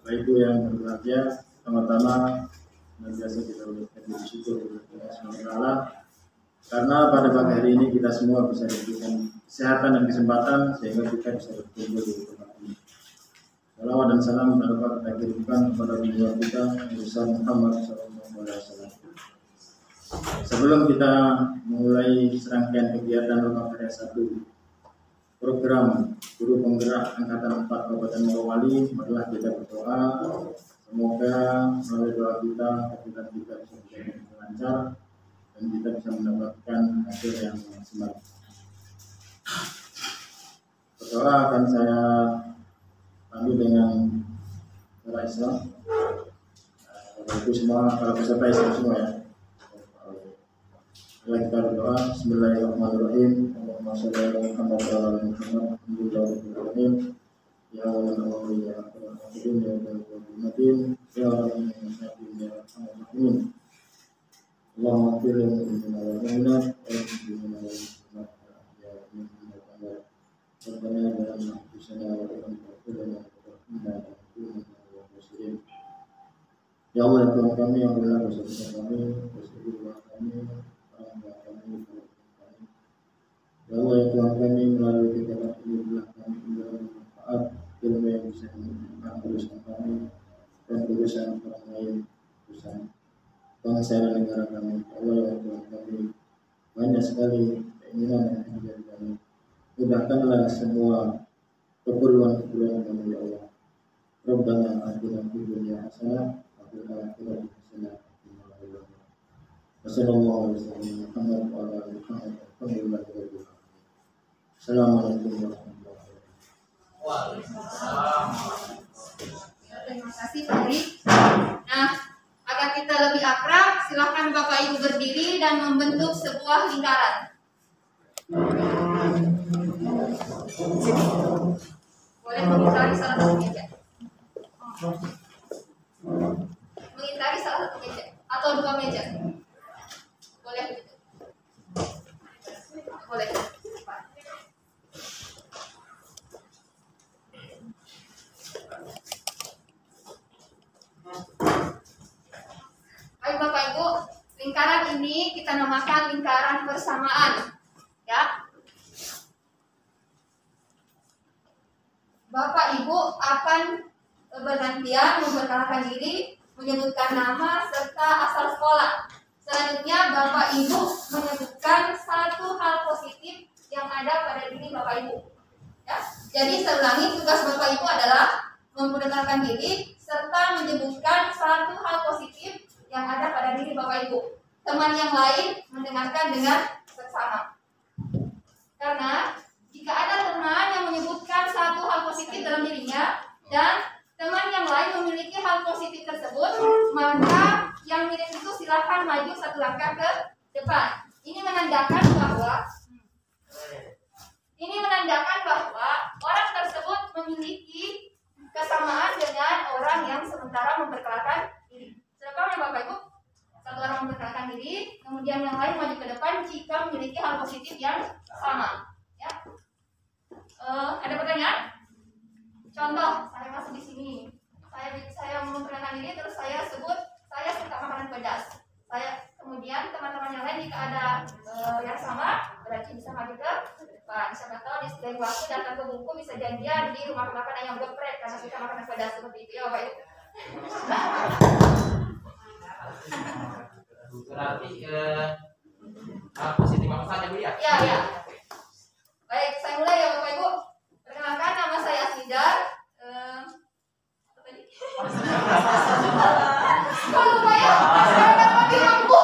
Bapak Ibu yang berbahagia, pertama-tama biasa kita ucapkan bersyukur kepada Allah karena pada pagi hari ini kita semua bisa diberikan kesehatan dan kesempatan sehingga kita bisa berkumpul di tempat ini. Salawat dan salam dapat kita kirimkan kepada beliau kita Muhammad SAW. Sebelum kita memulai serangkaian kegiatan Lokal Karya 1 program Guru Penggerak Angkatan 4 Kabupaten Morowali, marilah kita berdoa semoga melalui doa kita kegiatan kita bisa berjalan lancar dan kita bisa mendapatkan hasil yang maksimal. Berdoa akan saya pandu dengan cara Islam. Bapak Ibu semua, kalau peserta Islam semua ya. Mari kita berdoa. Bismillahirrahmanirrahim. Allahumma shalli ala Muhammad wa ala ali Muhammad. Alhamdulillahirobbilalamin. Ya Allah ya Al-Fatihah ya Al-Fatihah ya Al-Fatihah ya Al-Fatihah. Allahumma qil inna wa inna ilaihi Rabbana la ilaha illa ya Allah ya Tuhan kami yang benar dosa-dosa kami, dosa kami, ya Allah ya Tuhan kami melalui kegiatan ini berilah kami dalam manfaat ilmu yang bisa menghilangkan dosa kami dan dosa orang lain, dosa bangsa dan negara kami. Ya Allah ya Tuhan kami banyak sekali keinginan yang ada di kami. Mudahkanlah semua keperluan kami ya Allah. Rabbana atina fid dunya hasanah wa fil akhirati hasanah wa qina adzabannar. Wassallallahu alaihi wasallam Muhammad wa ala alihi Muhammad. Assalamualaikum warahmatullahi wabarakatuh. Waalaikumsalam. Terima kasih Pak Eri. Nah, agar kita lebih akrab, silakan Bapak Ibu berdiri dan membentuk sebuah lingkaran. Boleh mengitari salah satu meja. Mengitari salah satu meja atau dua meja. Boleh begitu. Boleh. Baik Bapak Ibu, lingkaran ini kita namakan lingkaran persamaan, ya. Bapak Ibu akan bergantian memperkenalkan diri, menyebutkan nama serta asal sekolah. Selanjutnya Bapak Ibu menyebutkan satu hal positif yang ada pada diri Bapak Ibu. Ya. Jadi saya ulangi, tugas Bapak Ibu adalah memperkenalkan diri serta menyebutkan satu hal positif yang ada pada diri Bapak Ibu. Teman yang lain mendengarkan dengan seksama. Karena jika ada teman yang menyebutkan satu hal positif dalam dirinya dan teman yang lain memiliki hal positif tersebut, maka yang mirip itu silakan maju satu langkah ke depan. Ini menandakan bahwa orang tersebut memiliki kesamaan dengan orang yang sementara memperkenalkan diri. Silakan ya Bapak Ibu, satu orang memperkenalkan diri, kemudian yang lain maju ke depan jika memiliki hal positif yang sama. Ya. Ada pertanyaan? Contoh, saya masuk di sini. Saya memperkenalkan diri, terus saya sebut saya suka makanan pedas. Kemudian teman-teman yang lain jika ada yang sama, berarti bisa maju ke depan. Siapa tahu di selain waktu datang ke buku bisa janjian di rumah makan ayam geprek karena suka makanan pedas seperti itu ya Bapak Ibu. Berarti positif apa saja Bu ya? Ya. Baik, saya mulai ya Bapak Ibu. Perkenalkan, nama saya Asmida. Apa tadi? Kalau lupa ya, saya dapat di lampu.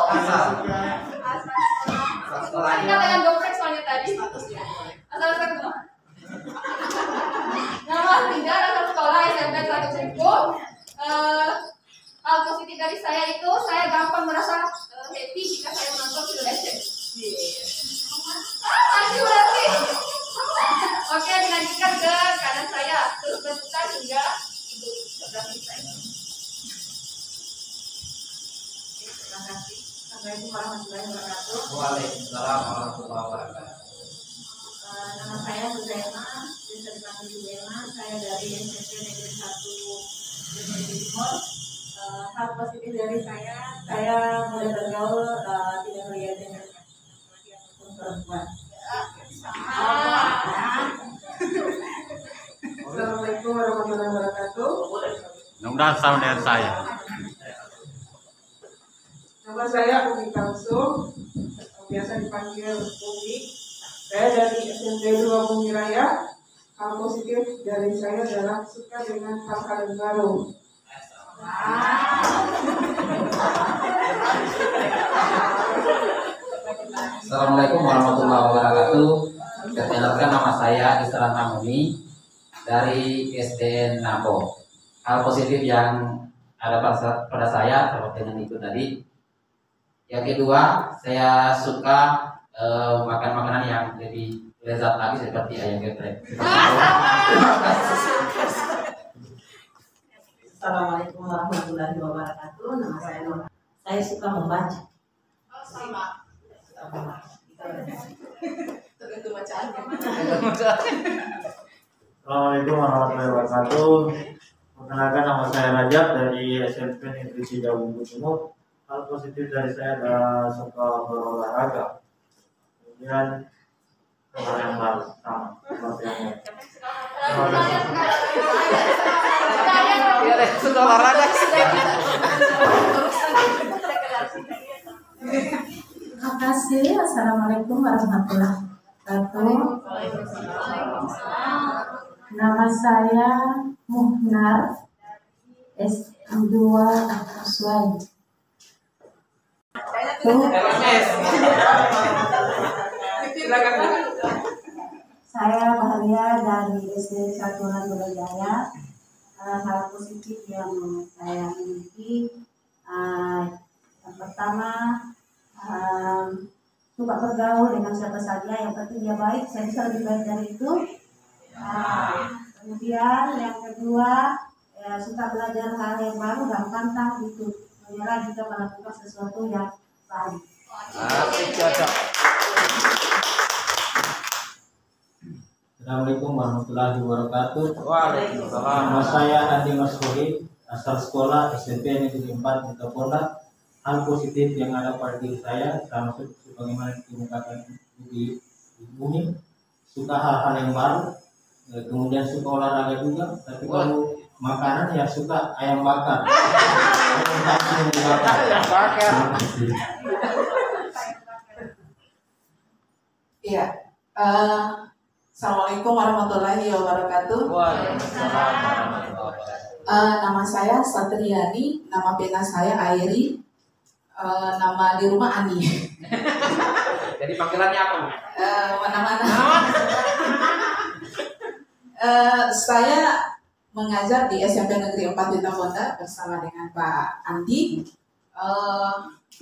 Ingat dengan dompet soalnya tadi. Asal satu. Nama Asmida, asal sekolah SMP 1 Cengkung. Hal positif dari saya itu, saya gampang merasa happy jika saya menonton film action. Masih berarti. Oke, dilanjutkan ke kanan saya. Terus berputar hingga ibu sebelah kiri saya. Terima kasih. Assalamualaikum warahmatullahi wabarakatuh. Waalaikumsalam warahmatullahi wabarakatuh. Nama saya Zuzaima, bisa dipanggil Zuzaima. Saya dari SMP Negeri 1 Hal positif dari saya mulai bergaul tidak melihat dengan laki ataupun perempuan. Assalamualaikum warahmatullahi wabarakatuh. Mudah-mudahan sama dengan saya. Nama saya Umi Kalsum, biasa dipanggil Umi. Saya dari SMP 2 Bumi Raya. Hal positif dari saya adalah suka dengan hal-hal yang baru. Assalamualaikum warahmatullahi wabarakatuh. Perkenalkan, nama saya Isran Hamuni dari SDN Napo. Hal positif yang ada pada saya terkait dengan itu tadi. Yang kedua, saya suka makan makanan yang lebih lezat lagi seperti ayam geprek. Assalamualaikum warahmatullahi wabarakatuh. Nama saya Nur. Saya suka membaca. Tergantung bacaannya. Assalamualaikum warahmatullahi wabarakatuh. Perkenalkan, nama saya Rajab dari SMP Negeri Cijawungu Timur. Hal positif dari saya adalah suka berolahraga. Kemudian hal yang baru sama seperti yang lain. Iya deh, sudah olahraga. Terima kasih. Assalamualaikum warahmatullahi wabarakatuh. Nama saya Muhnar S2 Akuswai. Saya Bahagia dari SD Satuan Jaya. Hal positif yang saya miliki, yang pertama, suka bergaul dengan siapa saja, yang penting dia baik, saya bisa lebih baik dari itu. Kemudian yang kedua, suka belajar hal yang baru dan pantang gitu, menyerah jika melakukan sesuatu yang baik. Assalamualaikum warahmatullahi wabarakatuh. Waalaikumsalam. Nama saya Andi Masuri, asal sekolah SMP Negeri 4 Metaponda. Hal positif yang ada pada diri saya, termasuk sebagaimana dikemukakan di bumi, suka hal-hal yang baru, kemudian suka olahraga juga. Tapi kalau makanan ya suka ayam bakar. Ayam bakar. Iya. Assalamualaikum warahmatullahi wabarakatuh. Nama saya Satriani, nama pena saya Airi, nama di rumah Ani. Jadi panggilannya apa? Mana-mana. Saya mengajar di SMP Negeri 4 Metaponda bersama dengan Pak Andi.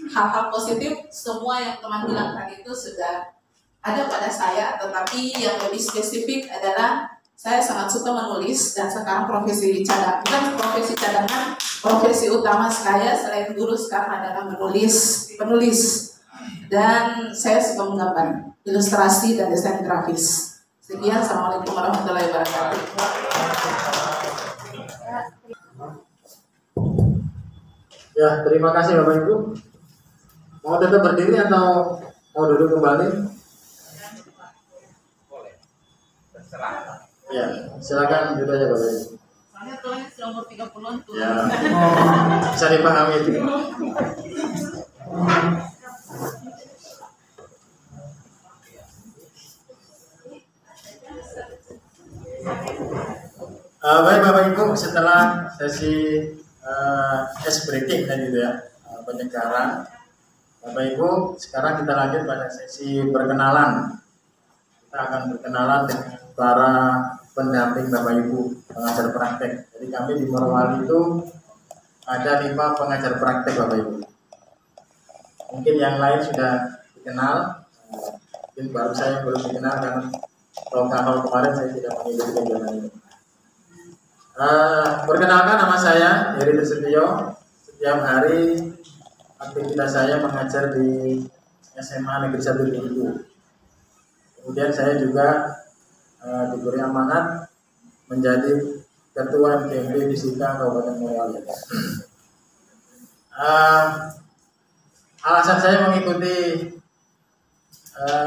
Hal-hal positif semua yang teman bilang tadi itu sudah ada pada saya, tetapi yang lebih spesifik adalah saya sangat suka menulis dan sekarang profesi cadangan, profesi utama saya selain guru sekarang adalah penulis dan saya suka menggambar, ilustrasi dan desain grafis. Sekian, assalamualaikum warahmatullahi wabarakatuh. Ya, terima kasih Bapak Ibu. Mau tetap berdiri atau mau duduk kembali? Ya, silakan duduk aja Bapak Ibu. Soalnya tuanya sudah umur 30-an tuh. Ya, bisa dipahami itu. Baik Bapak Ibu, setelah sesi ice breaking tadi itu ya, penyegaran. Bapak Ibu, sekarang kita lanjut pada sesi perkenalan. Kita akan berkenalan dengan para pendamping Bapak Ibu pengajar praktek. Jadi kami di Morowali itu ada 5 pengajar praktek Bapak Ibu. Mungkin yang lain sudah dikenal, mungkin baru saya yang belum dikenal karena tahun kemarin saya tidak mengikuti kegiatan ini. Perkenalkan, nama saya Heri Tersetio. Setiap hari aktivitas saya mengajar di SMA Negeri 1 Minggu. Kemudian saya juga diberi amanat menjadi Ketua MDMP Fisika Kabupaten Morowali. Alasan saya mengikuti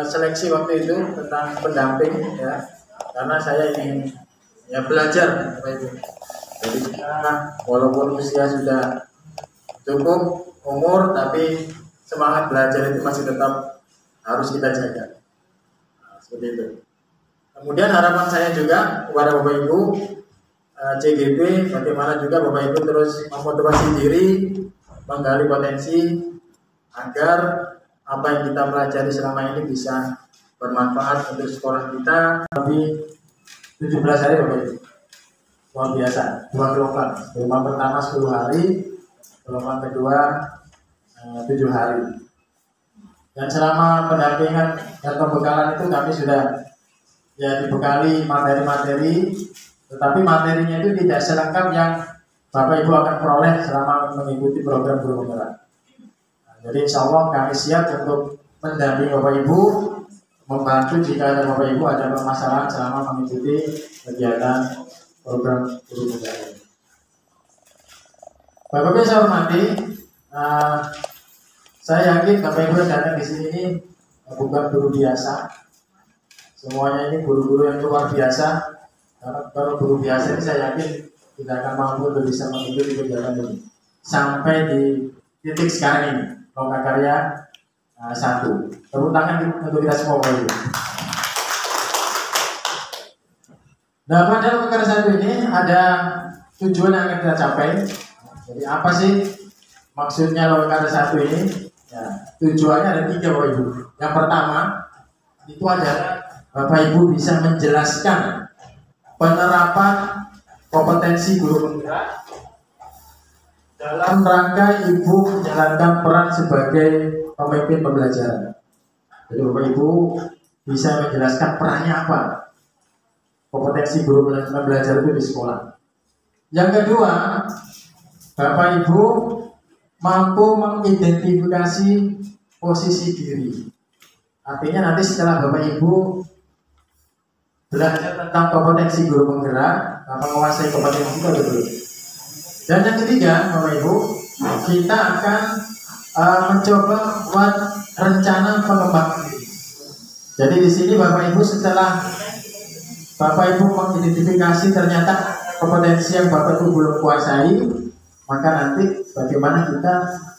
seleksi waktu itu tentang pendamping ya, karena saya ingin ya belajar Bapak Ibu. Jadi kita walaupun usia sudah cukup umur, tapi semangat belajar itu masih tetap harus kita jaga. Nah, seperti itu. Kemudian harapan saya juga kepada Bapak Ibu CGP, bagaimana juga Bapak Ibu terus memotivasi diri, menggali potensi agar apa yang kita pelajari selama ini bisa bermanfaat untuk sekolah kita. Tapi 17 hari Bapak Ibu, luar biasa, 2 gelombang. Gelombang pertama 10 hari, gelombang kedua 7 hari. Dan selama pendampingan dan pembekalan itu kami sudah ya dibekali materi-materi, tetapi materinya itu tidak selengkap yang Bapak Ibu akan peroleh selama mengikuti program guru penggerak. Nah, jadi insya Allah kami siap untuk mendampingi Bapak Ibu, membantu jika ada Bapak Ibu ada permasalahan selama mengikuti kegiatan program guru penggerak. Bapak Ibu saya hormati, saya yakin Bapak Ibu yang datang di sini ini bukan guru biasa. Semuanya ini guru-guru yang luar biasa. Karena kalau guru biasa ini saya yakin tidak akan mampu untuk bisa mengikuti kegiatan ini sampai di titik sekarang ini. Lokakarya 1. Tepuk tangan untuk kita semua Bapak Ibu. Nah, pada Lokakarya 1 ini ada tujuan yang akan kita capai. Jadi apa sih maksudnya Lokakarya 1 ini? Ya, tujuannya ada 3 Bapak Ibu. Yang pertama itu adalah Bapak Ibu bisa menjelaskan penerapan kompetensi guru penggerak dalam rangka Ibu menjalankan peran sebagai pemimpin pembelajaran. Jadi Bapak Ibu bisa menjelaskan perannya apa, kompetensi guru pembelajar itu di sekolah. Yang kedua, Bapak Ibu mampu mengidentifikasi posisi diri. Artinya nanti setelah Bapak Ibu belajar tentang kompetensi guru penggerak, menguasai kompetensi itu dulu. Dan yang ketiga, Bapak Ibu, kita akan mencoba buat rencana pengembangan diri. Jadi di sini Bapak Ibu setelah Bapak Ibu mengidentifikasi ternyata kompetensi yang Bapak Ibu belum kuasai, maka nanti bagaimana kita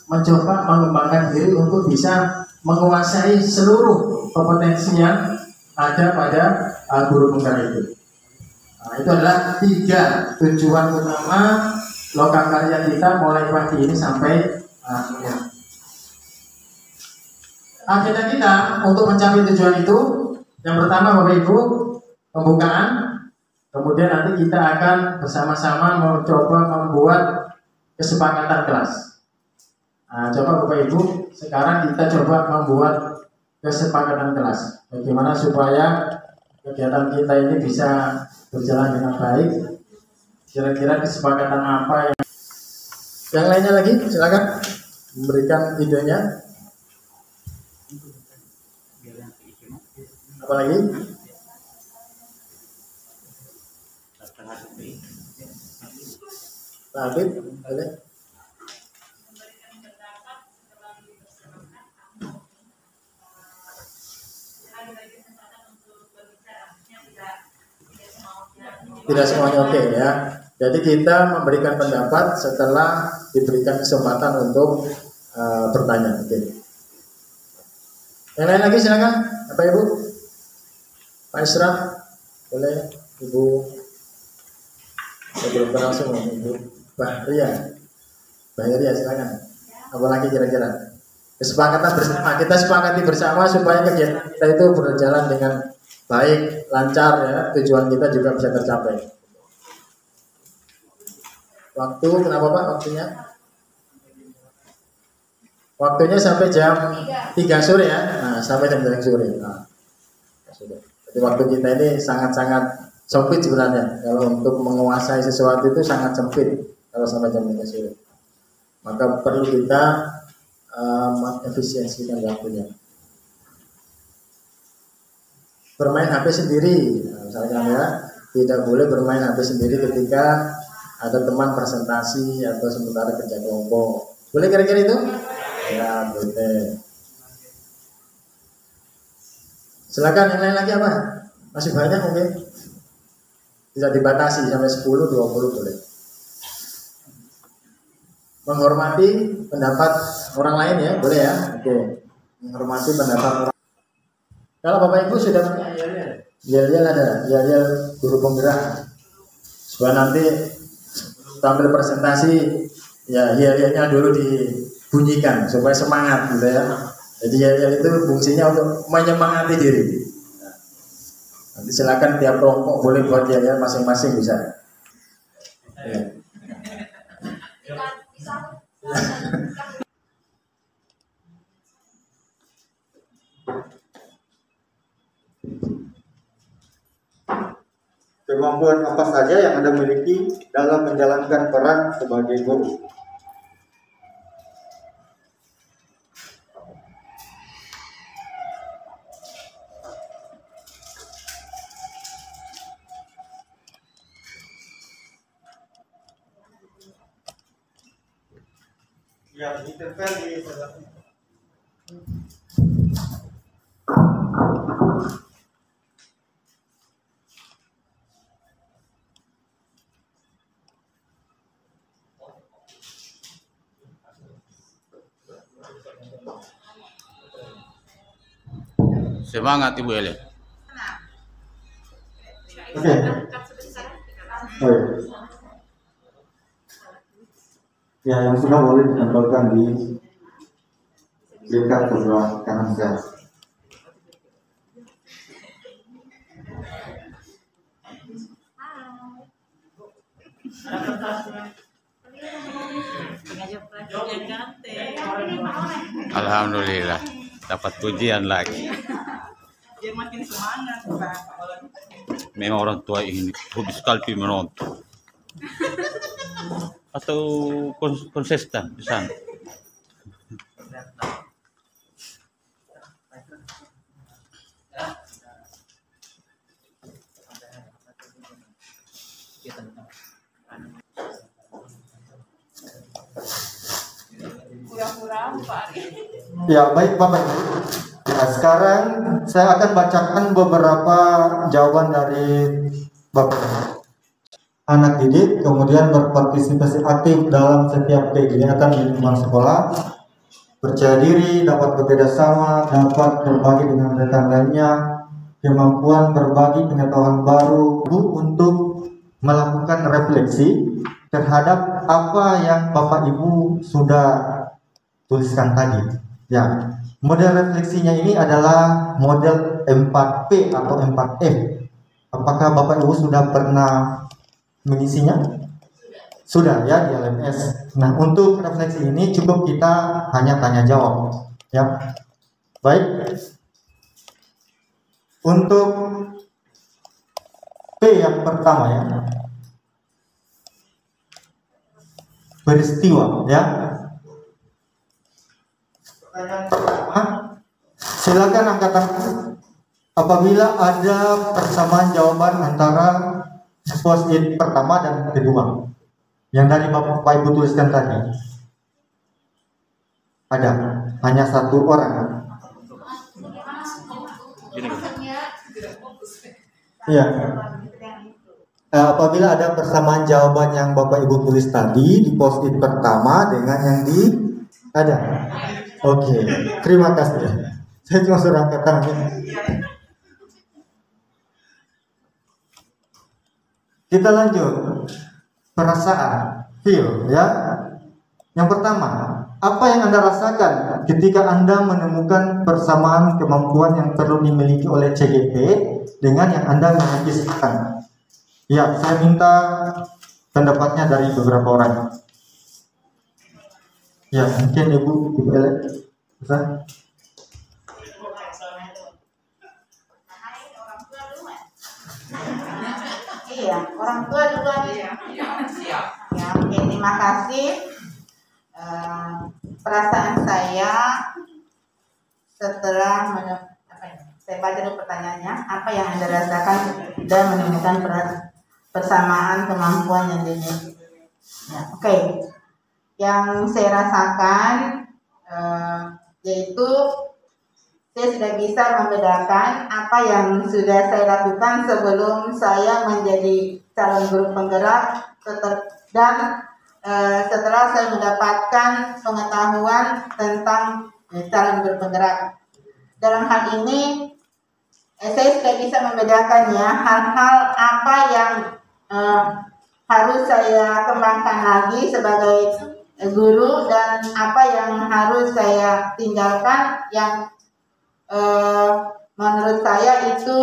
mencoba mengembangkan diri untuk bisa menguasai seluruh kompetensi yang ada pada guru penggerak itu. Nah, itu adalah 3 tujuan utama Lokakarya kita mulai pagi ini sampai akhirnya. Agenda kita untuk mencapai tujuan itu, yang pertama Bapak Ibu, pembukaan. Kemudian nanti kita akan bersama-sama mencoba membuat kesepakatan kelas. Nah, coba Bapak Ibu, sekarang kita coba membuat kesepakatan kelas. Bagaimana supaya kegiatan kita ini bisa berjalan dengan baik. Kira-kira kesepakatan apa yang lainnya lagi? Silakan memberikan idenya. Apa lagi? Pak Habib, boleh? Tidak semuanya oke ya. Jadi kita memberikan pendapat setelah diberikan kesempatan untuk bertanya. Oke. Yang lain lagi silakan, Bapak Ibu. Pak Isra, boleh Ibu. Saya belum kenal semua Ibu. Bahria, silakan. Apa lagi kira-kira? Kesepakatan bersama, kita sepakati bersama supaya kegiatan kita itu berjalan dengan baik, lancar ya, tujuan kita juga bisa tercapai. Waktu, kenapa Pak waktunya? Waktunya sampai jam 3 sore ya. Nah, sampai jam 3 sore. Nah, sudah. Jadi waktu kita ini sangat-sangat sempit sebenarnya. Kalau untuk menguasai sesuatu itu sangat sempit kalau sampai jam 3 sore. Maka perlu kita mengefisiensikan waktunya. Bermain HP sendiri, misalkan ya, tidak boleh bermain HP sendiri ketika ada teman presentasi atau sementara kerja kelompok. Boleh kira-kira itu? Ya, boleh. Silakan yang lain lagi apa? Masih banyak mungkin. Bisa dibatasi sampai 10-20 boleh. Menghormati pendapat orang lain ya, boleh ya? Oke. Menghormati pendapat orang. Kalau Bapak Ibu sudah punya yel-yel ada, yel-yel guru penggerak. Supaya nanti tampil presentasi ya yel-yelnya dulu dibunyikan supaya semangat gitu ya. Jadi yel-yel itu fungsinya untuk menyemangati diri. Nanti silakan tiap kelompok boleh buat yel-yel masing-masing bisa. Ya. Kemampuan apa saja yang Anda miliki dalam menjalankan peran sebagai guru? Yang intervensi Semangat Ibu Ele. Oke. Oh, ya, yang sudah boleh ditempelkan di dekat sebelah kanan saya. Alhamdulillah dapat pujian lagi. Dia makin semangat, Pak. Memang orang tua ini hobi sekali menonton. Atau konsisten di sana. Kurang-kurang, Pak. Ya, baik Bapak Ibu. Nah, sekarang saya akan bacakan beberapa jawaban dari Bapak Ibu. Anak didik kemudian berpartisipasi aktif dalam setiap kegiatan di lingkungan sekolah, percaya diri, dapat bekerja sama, dapat berbagi dengan rekan lainnya, kemampuan berbagi pengetahuan baru untuk melakukan refleksi terhadap apa yang Bapak Ibu sudah tuliskan tadi. Ya, model refleksinya ini adalah model 4P atau 4F. Apakah Bapak Ibu sudah pernah mengisinya? Sudah ya di LMS. Nah, untuk refleksi ini cukup kita hanya tanya jawab. Ya, baik. Untuk P yang pertama ya, peristiwa ya. Pertanyaan pertama, silakan angkat tangan apabila ada persamaan jawaban antara post-it pertama dan kedua yang dari Bapak Ibu tuliskan tadi. Ada, hanya satu orang. Iya. Apabila ada persamaan jawaban yang Bapak Ibu tulis tadi di post-it pertama dengan yang di ada. Oke, terima kasih. Saya cuma suruh angkat tangan. Kita lanjut. Perasaan, feel ya. Yang pertama, apa yang Anda rasakan ketika Anda menemukan persamaan kemampuan yang perlu dimiliki oleh CGP dengan yang Anda miliki sekarang? Ya, saya minta pendapatnya dari beberapa orang. Ya, mungkin Ibu Ele bisa. Iya, orang tua duluan. Iya, siap. Ya, oke, terima kasih. Perasaan saya setelah Saya baca dulu pertanyaannya. Apa yang Anda rasakan dan menemukan persamaan kemampuan yang dimiliki? Ya, oke. Yang saya rasakan yaitu saya sudah bisa membedakan apa yang sudah saya lakukan sebelum saya menjadi calon guru penggerak dan setelah saya mendapatkan pengetahuan tentang calon guru penggerak. Dalam hal ini saya sudah bisa membedakan ya hal-hal apa yang harus saya kembangkan lagi sebagai guru dan apa yang harus saya tinggalkan yang menurut saya itu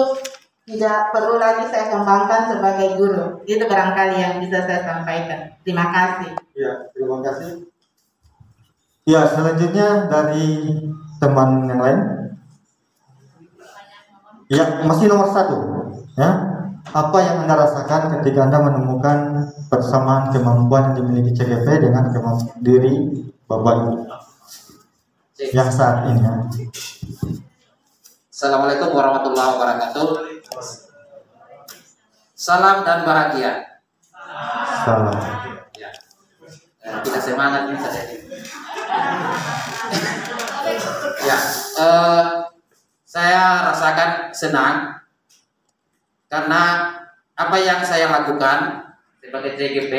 tidak perlu lagi saya kembangkan sebagai guru. Itu barangkali yang bisa saya sampaikan. Terima kasih. Ya, terima kasih. Ya, selanjutnya dari teman yang lain. Ya, masih nomor 1. Ya, apa yang Anda rasakan ketika Anda menemukan persamaan kemampuan yang dimiliki CGP dengan kemampuan diri Bapak Ibu yang saat ini ya. Assalamualaikum warahmatullahi wabarakatuh. Salam dan bahagia. Salam. Ya. Kita semangat ini saja. Ya, saya rasakan senang karena apa yang saya lakukan sebagai CGP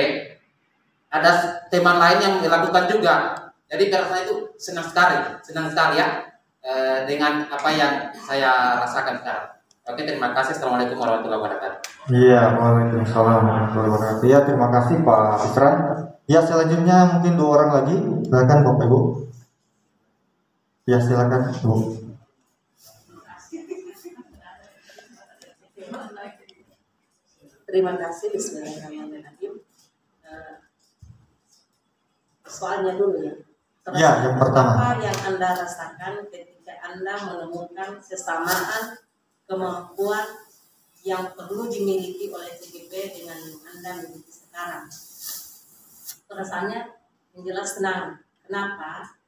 ada teman lain yang dilakukan juga. Jadi karena itu senang sekali ya dengan apa yang saya rasakan sekarang. Oke, terima kasih. Assalamualaikum warahmatullahi wabarakatuh. Iya, waalaikumsalam warahmatullahi wabarakatuh. Ya, terima kasih Pak Isran. Ya, selanjutnya mungkin 2 orang lagi. Silakan Bapak Ibu. Ya, silakan Bu. Terima kasih. Bismillahirrahmanirrahim. Soalnya dulu ya. Ya, yang pertama. Apa yang Anda rasakan ketika Anda menemukan kesamaan kemampuan yang perlu dimiliki oleh CGP dengan Anda miliki sekarang? Perasaannya yang jelas senang. Kenapa?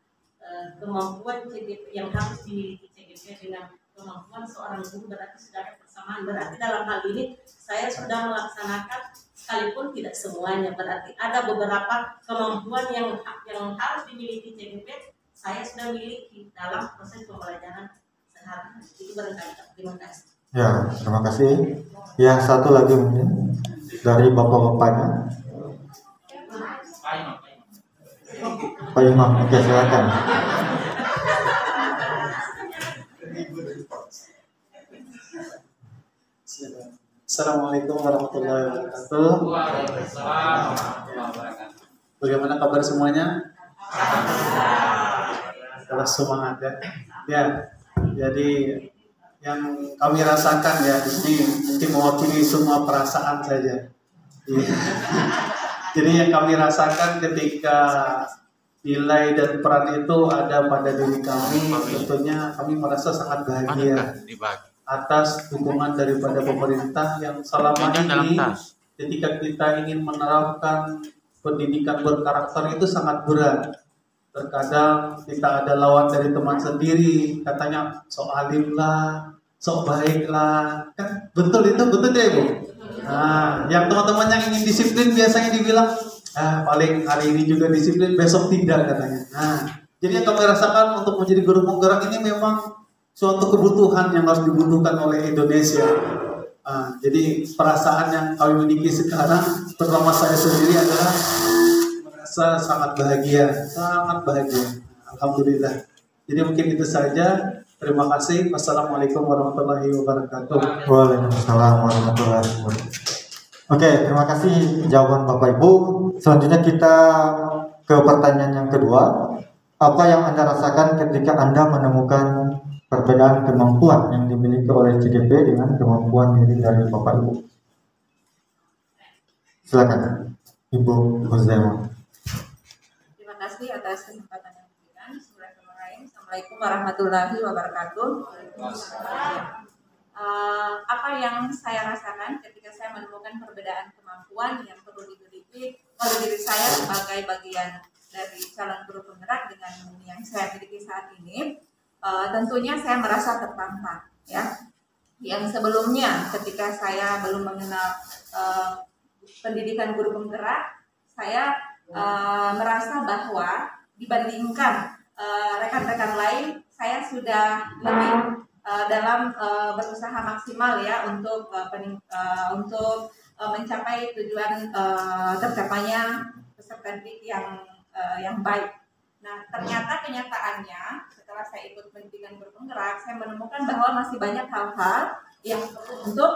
Kemampuan CGP yang harus dimiliki CGP dengan kemampuan seorang guru berarti sudah ada persamaan. Berarti dalam hal ini saya sudah melaksanakan sekalipun tidak semuanya, berarti ada beberapa kemampuan yang harus dimiliki CGP saya sudah miliki dalam proses pembelajaran sehari-hari. Itu barangkali. Terima kasih. Ya, terima kasih. Yang satu lagi mungkin dari bapak-bapaknya. Pak Imam, oke silakan. Assalamualaikum warahmatullahi wabarakatuh. Bagaimana kabar semuanya? Terus semangat ya. Ya, jadi yang kami rasakan ya di sini mungkin mewakili semua perasaan saja. Jadi yang kami rasakan ketika nilai dan peran itu ada pada diri kami, tentunya kami merasa sangat bahagia atas dukungan daripada pemerintah yang selama ini ketika kita ingin menerapkan pendidikan berkarakter itu sangat berat. Terkadang kita ada lawan dari teman sendiri, katanya sok alim lah, sok baik lah, kan betul itu betul deh Bu. Nah, yang teman-teman yang ingin disiplin biasanya dibilang, paling hari ini juga disiplin, besok tidak katanya. Nah, jadi yang kami rasakan untuk menjadi guru penggerak ini memang suatu kebutuhan yang harus dibutuhkan oleh Indonesia. Jadi perasaan yang kami miliki sekarang, terutama saya sendiri adalah merasa sangat bahagia, Alhamdulillah. Jadi mungkin itu saja. Terima kasih. Wassalamualaikum warahmatullahi wabarakatuh. Waalaikumsalam warahmatullahi wabarakatuh. Oke, terima kasih jawaban Bapak Ibu. Selanjutnya kita ke pertanyaan yang kedua. Apa yang Anda rasakan ketika Anda menemukan perbedaan kemampuan yang dimiliki oleh CGP dengan kemampuan diri dari Bapak Ibu? Silakan, Ibu Huzaimah. Terima kasih atas kesempatan yang diberikan. Assalamualaikum warahmatullahi wabarakatuh. Apa yang saya rasakan ketika saya menemukan perbedaan kemampuan yang perlu dimiliki oleh diri saya sebagai bagian dari calon guru penggerak dengan yang saya miliki saat ini, tentunya saya merasa tertantang. ya. Yang sebelumnya ketika saya belum mengenal pendidikan guru penggerak, saya merasa bahwa dibandingkan rekan-rekan lain, saya sudah lebih dalam berusaha maksimal ya untuk mencapai tujuan tercapainya peserta didik yang baik. Nah, ternyata kenyataannya setelah saya ikut pendidikan guru penggerak, saya menemukan bahwa masih banyak hal-hal yang perlu untuk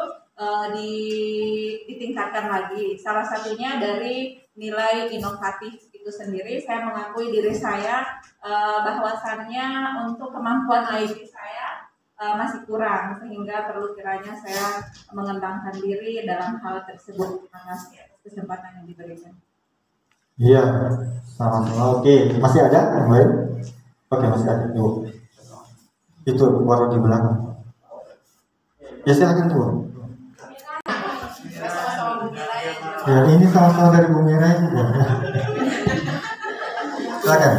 ditingkatkan lagi. Salah satunya dari nilai inovatif itu sendiri. Saya mengakui diri saya bahwasannya untuk kemampuan IT saya masih kurang, sehingga perlu kiranya saya mengembangkan diri dalam hal tersebut. Terima kasih atas kesempatan yang diberikan. Iya, sama-sama. Oke, masih ada yang lain? Oke, masih ada. Ibu. Itu baru di belakang. Ya silakan Bu. Ya ini sama-sama dari Bu Mira juga. Silakan.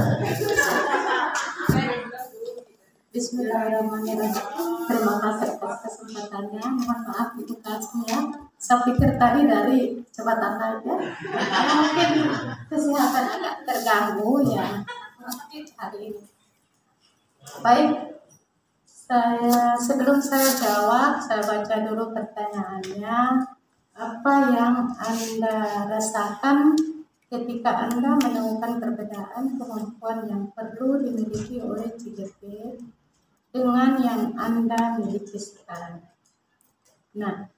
Bismillahirrahmanirrahim. Terima kasih atas kesempatannya. Mohon maaf edukasinya. Saya pikir tadi dari jabatan aja. Mungkin kesehatan agak terganggu ya. Hari ini. Baik. Sebelum saya jawab, saya baca dulu pertanyaannya. Apa yang Anda rasakan ketika Anda menemukan perbedaan kemampuan yang perlu dimiliki oleh CGP dengan yang Anda miliki sekarang? Nah,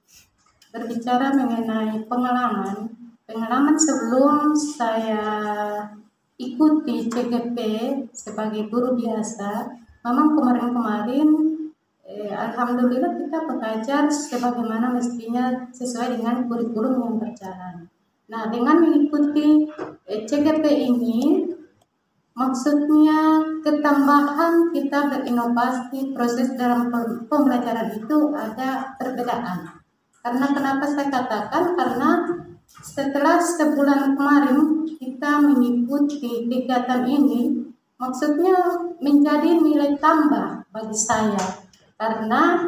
berbicara mengenai pengalaman sebelum saya ikuti CGP sebagai guru biasa, memang kemarin-kemarin alhamdulillah kita belajar sebagaimana mestinya sesuai dengan kurikulum yang berjalan. Nah, dengan mengikuti CGP ini, maksudnya ketambahan kita berinovasi, proses dalam pembelajaran itu ada perbedaan. Karena kenapa saya katakan? Karena setelah sebulan kemarin kita mengikuti kegiatan ini, maksudnya menjadi nilai tambah bagi saya. Karena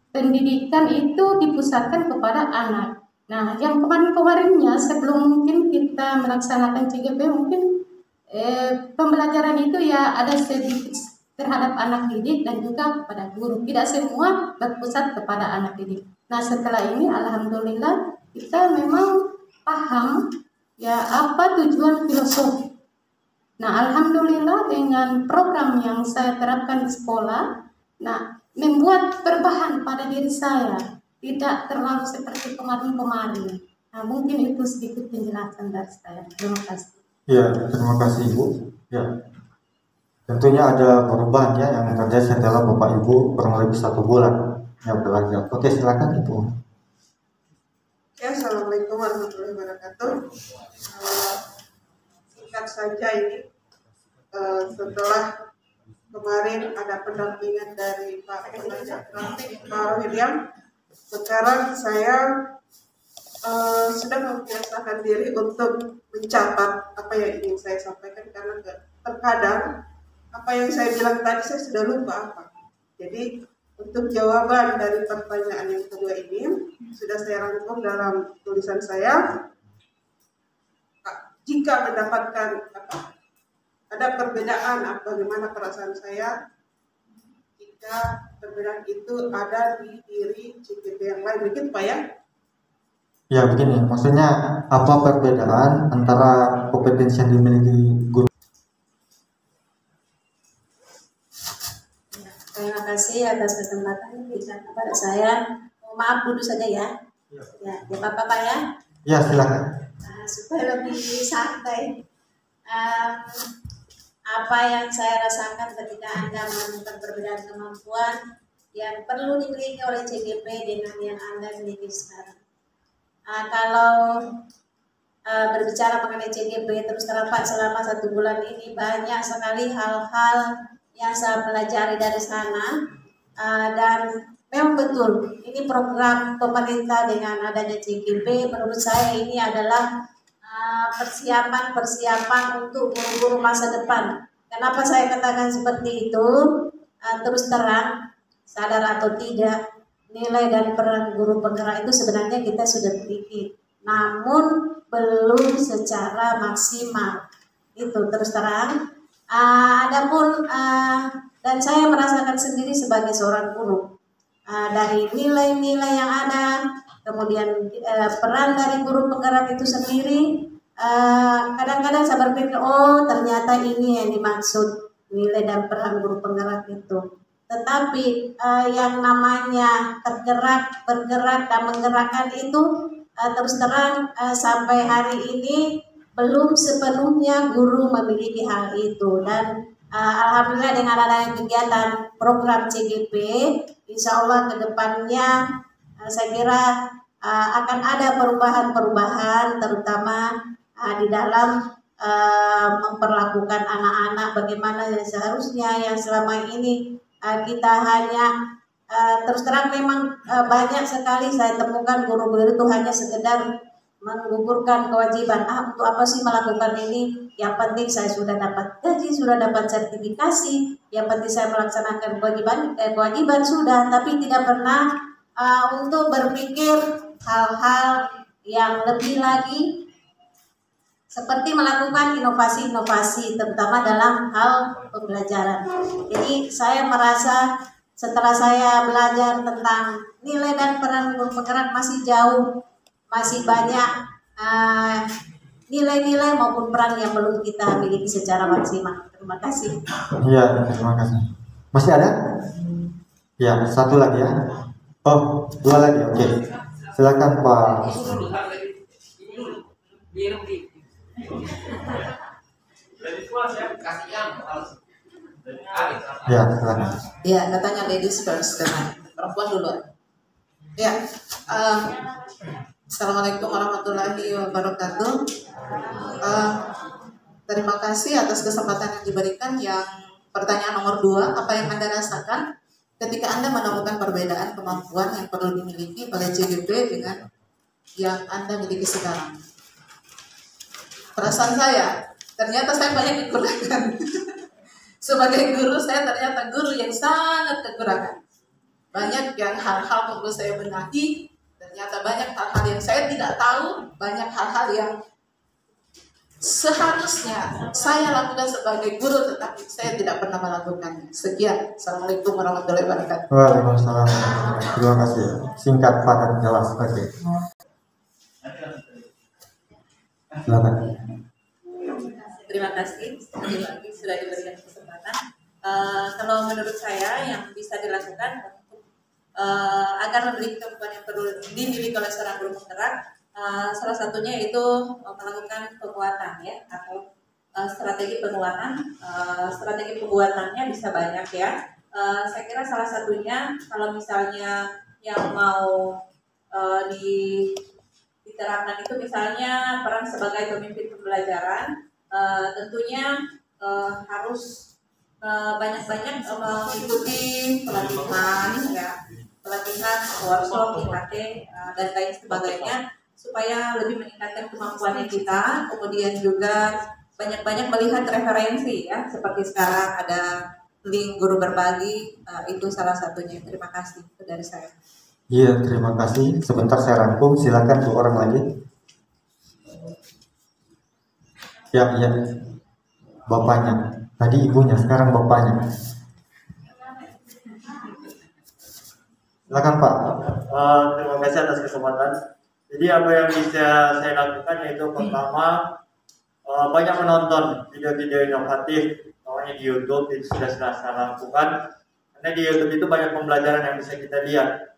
pendidikan itu dipusatkan kepada anak. Nah, yang kemarin-kemarinnya sebelum mungkin kita melaksanakan CGP, mungkin pembelajaran itu ya ada sedikit terhadap anak didik dan juga kepada guru. Tidak semua berpusat kepada anak didik. Nah, setelah ini alhamdulillah kita memang paham ya apa tujuan filosofi. Nah, alhamdulillah dengan program yang saya terapkan di sekolah, nah membuat perubahan pada diri saya, tidak terlalu seperti kemarin-kemarin. Nah, mungkin itu sedikit penjelasan dari saya. Terima kasih. Ya, terima kasih Ibu. Ya, tentunya ada perubahan ya yang terjadi setelah Bapak Ibu kurang lebih 1 bulan yang belajar. Oke, silakan Ibu. Ya, assalamualaikum warahmatullahi wabarakatuh. Singkat saja ini, setelah kemarin ada pendampingan dari Pak William, sekarang saya sudah membiasakan diri untuk mencatat apa yang ingin saya sampaikan, karena terkadang apa yang saya bilang tadi saya sudah lupa apa. Jadi untuk jawaban dari pertanyaan yang kedua ini sudah saya rangkum dalam tulisan saya. Jika mendapatkan ada perbedaan, bagaimana perasaan saya jika perbedaan itu ada di diri CGP yang lain, begitu Pak ya? Ya begini, maksudnya apa perbedaan antara kompetensi yang dimiliki guru? Terima kasih atas kesempatan diberikan kepada saya. Maaf dulu saja ya. Ya, apa-apa Pak ya? Ya, silakan. Supaya lebih santai. Apa yang saya rasakan ketika Anda menemukan perbedaan kemampuan yang perlu dimiliki oleh CGP dengan yang Anda miliki sekarang. Kalau berbicara mengenai CGP, terus terang Pak, selama 1 bulan ini banyak sekali hal-hal yang saya pelajari dari sana, dan memang betul ini program pemerintah dengan adanya CGP. Menurut saya ini adalah persiapan untuk guru-guru masa depan. Kenapa saya katakan seperti itu? Terus terang, sadar atau tidak, nilai dan peran guru penggerak itu sebenarnya kita sudah miliki, namun belum secara maksimal. Itu terus terang. Adapun dan saya merasakan sendiri sebagai seorang guru, dari nilai-nilai yang ada, kemudian peran dari guru penggerak itu sendiri, kadang-kadang saya berpikir, oh ternyata ini yang dimaksud nilai dan peran guru penggerak itu. Tetapi yang namanya tergerak, bergerak, dan menggerakkan itu terus terang sampai hari ini belum sepenuhnya guru memiliki hal itu. Dan alhamdulillah dengan adanya kegiatan program CGP, insya Allah kedepannya saya kira akan ada perubahan-perubahan, terutama di dalam memperlakukan anak-anak bagaimana yang seharusnya, yang selama ini kita hanya terus terang memang banyak sekali saya temukan guru-guru itu hanya sekedar menggugurkan kewajiban. Untuk apa sih melakukan ini? Yang penting saya sudah dapat gaji, sudah dapat sertifikasi, yang penting saya melaksanakan kewajiban sudah, tapi tidak pernah untuk berpikir hal-hal yang lebih lagi, seperti melakukan inovasi-inovasi terutama dalam hal pembelajaran. Jadi saya merasa setelah saya belajar tentang nilai dan peran guru penggerak masih jauh, masih banyak nilai-nilai maupun peran yang belum kita miliki secara maksimal. Terima kasih. Iya, terima kasih. Masih ada? Ya, satu lagi ya. Oh, dua lagi. Oke. Silakan Pak. Ya, silakan. Ya, katanya ladies first, karena perempuan dulu. Ya, Assalamualaikum warahmatullahi wabarakatuh. Terima kasih atas kesempatan yang diberikan. Yang pertanyaan nomor 2, apa yang Anda rasakan ketika Anda menemukan perbedaan kemampuan yang perlu dimiliki oleh CGP dengan yang Anda miliki sekarang? Perasaan saya, ternyata saya banyak kekurangan. Sebagai guru, saya ternyata guru yang sangat kekurangan. Banyak yang hal-hal perlu saya benahi, ternyata banyak hal-hal yang saya tidak tahu, banyak hal-hal yang seharusnya saya lakukan sebagai guru, tetapi saya tidak pernah melakukannya. Sekian. Assalamualaikum warahmatullahi wabarakatuh. Waalaikumsalam. Terima kasih. Singkat, padat, jelas. Oke. Silakan. Terima kasih sekali lagi sudah diberikan kesempatan. Kalau menurut saya yang bisa dilakukan untuk agar memiliki kemampuan yang perlu dimiliki oleh seorang guru penggerak, salah satunya itu melakukan penguatan ya, atau strategi penguatan. Strategi penguatannya bisa banyak ya. Saya kira salah satunya kalau misalnya yang mau diterapkan itu misalnya peran sebagai pemimpin pembelajaran, tentunya harus banyak-banyak mengikuti pelatihan ya, workshop, IKT dan lain sebagainya, supaya lebih meningkatkan kemampuannya kita. Kemudian juga banyak-banyak melihat referensi ya, seperti sekarang ada link guru berbagi, itu salah satunya. Terima kasih dari saya. Iya, terima kasih. Sebentar saya rangkum, silakan 2 orang lagi. Ya, bapaknya. Tadi ibunya, sekarang bapaknya. Silakan Pak. Terima kasih atas kesempatan. Jadi apa yang bisa saya lakukan yaitu pertama banyak menonton video-video inovatif, namanya di YouTube, itu sudah saya lakukan. Karena di YouTube itu banyak pembelajaran yang bisa kita lihat.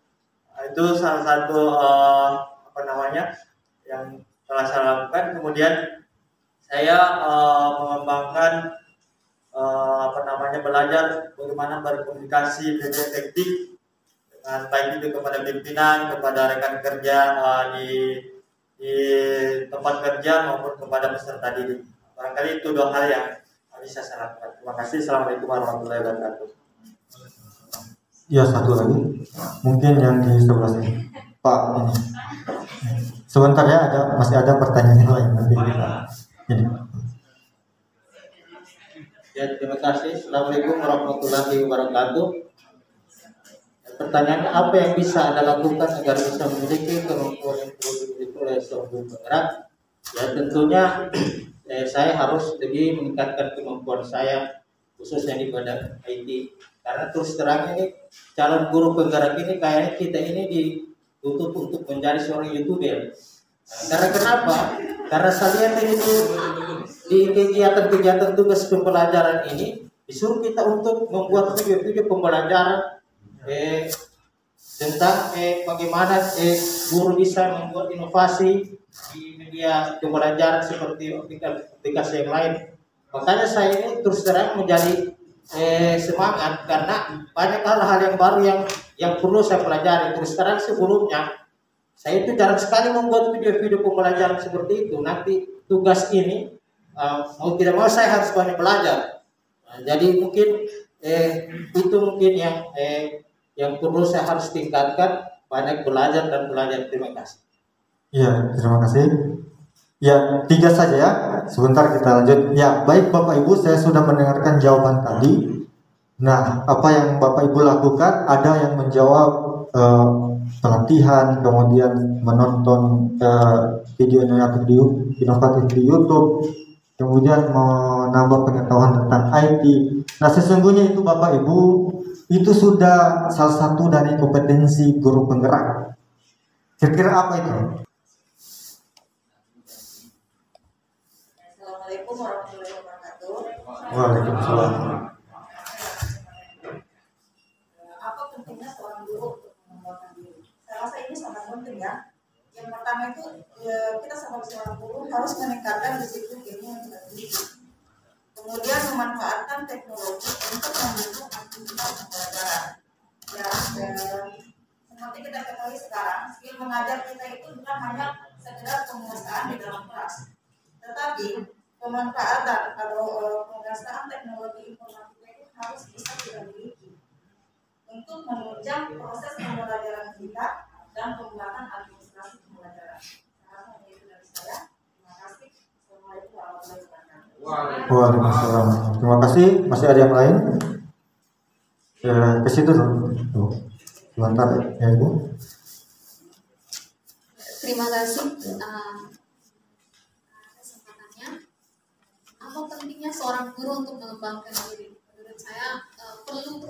Itu salah satu yang telah saya lakukan. Kemudian saya mengembangkan belajar bagaimana berkomunikasi lebih efektif dengan baik itu kepada pimpinan, kepada rekan kerja di tempat kerja maupun kepada peserta didik. Barangkali itu 2 hal yang bisa saya lakukan. Terima kasih. Assalamualaikum warahmatullahi wabarakatuh. Ya, satu lagi. Mungkin yang di sebelah sini. Pak, ini. Sebentar ya, masih ada pertanyaan lain nanti kita. Ini. Ya, terima kasih. Assalamualaikum warahmatullahi wabarakatuh. pertanyaannya apa yang bisa Anda lakukan agar bisa memiliki kemampuan yang perlu dimiliki oleh seorang guru penggerak? Ya tentunya saya harus lebih meningkatkan kemampuan saya khususnya di bidang IT. Karena terus terang ini calon guru penggerak ini kayaknya kita ini ditutup untuk menjadi seorang YouTuber. Karena kenapa? Karena saya lihat ini di kegiatan-kegiatan tugas pembelajaran ini disuruh kita untuk membuat video-video pembelajaran tentang bagaimana guru bisa membuat inovasi di media pembelajaran seperti aplikasi yang lain. Makanya saya ini terus terang menjadi semangat karena banyak hal-hal yang baru yang perlu saya pelajari. Terus terang sebelumnya saya itu jarang sekali membuat video-video pembelajaran seperti itu. Nanti tugas ini mau tidak mau saya harus banyak belajar. Jadi mungkin itu mungkin yang perlu saya harus tingkatkan, banyak belajar dan belajar. Terima kasih. Ya, terima kasih. Ya, 3 saja ya. Sebentar kita lanjut. Ya, baik Bapak Ibu, saya sudah mendengarkan jawaban tadi. Nah, apa yang Bapak Ibu lakukan? Ada yang menjawab pelatihan, kemudian menonton video inovatif di YouTube, kemudian menambah pengetahuan tentang IT. Nah, sesungguhnya itu Bapak Ibu, itu sudah salah satu dari kompetensi guru penggerak. Kira-kira apa itu? Assalamualaikum warahmatullahi wabarakatuh. Waalaikumsalam. Apa pentingnya seorang guru untuk mengembangkan diri? Saya rasa ini sangat penting ya. Yang pertama itu kita sebagai seorang guru harus meningkatkan disiplin ilmu yang kita miliki. Kemudian memanfaatkan teknologi untuk mendukung aktivitas pembelajaran. Ya, seperti kita ketahui sekarang, skill mengajar kita itu bukan hanya sekedar penguasaan di dalam kelas, tetapi pemanfaatan atau penguasaan teknologi informatika itu harus bisa kita miliki untuk menunjang proses pembelajaran kita dan pengembangan administrasi pembelajaran. Sekarang itu dari saya. Terima kasih. Assalamualaikum warahmatullahi wabarakatuh. Waalaikumsalam. Terima kasih. Masih ada yang lain? Ke situ tuh. Sebentar ya Ibu. Terima kasih kesempatannya. Apa pentingnya seorang guru untuk mengembangkan diri? Menurut saya perlu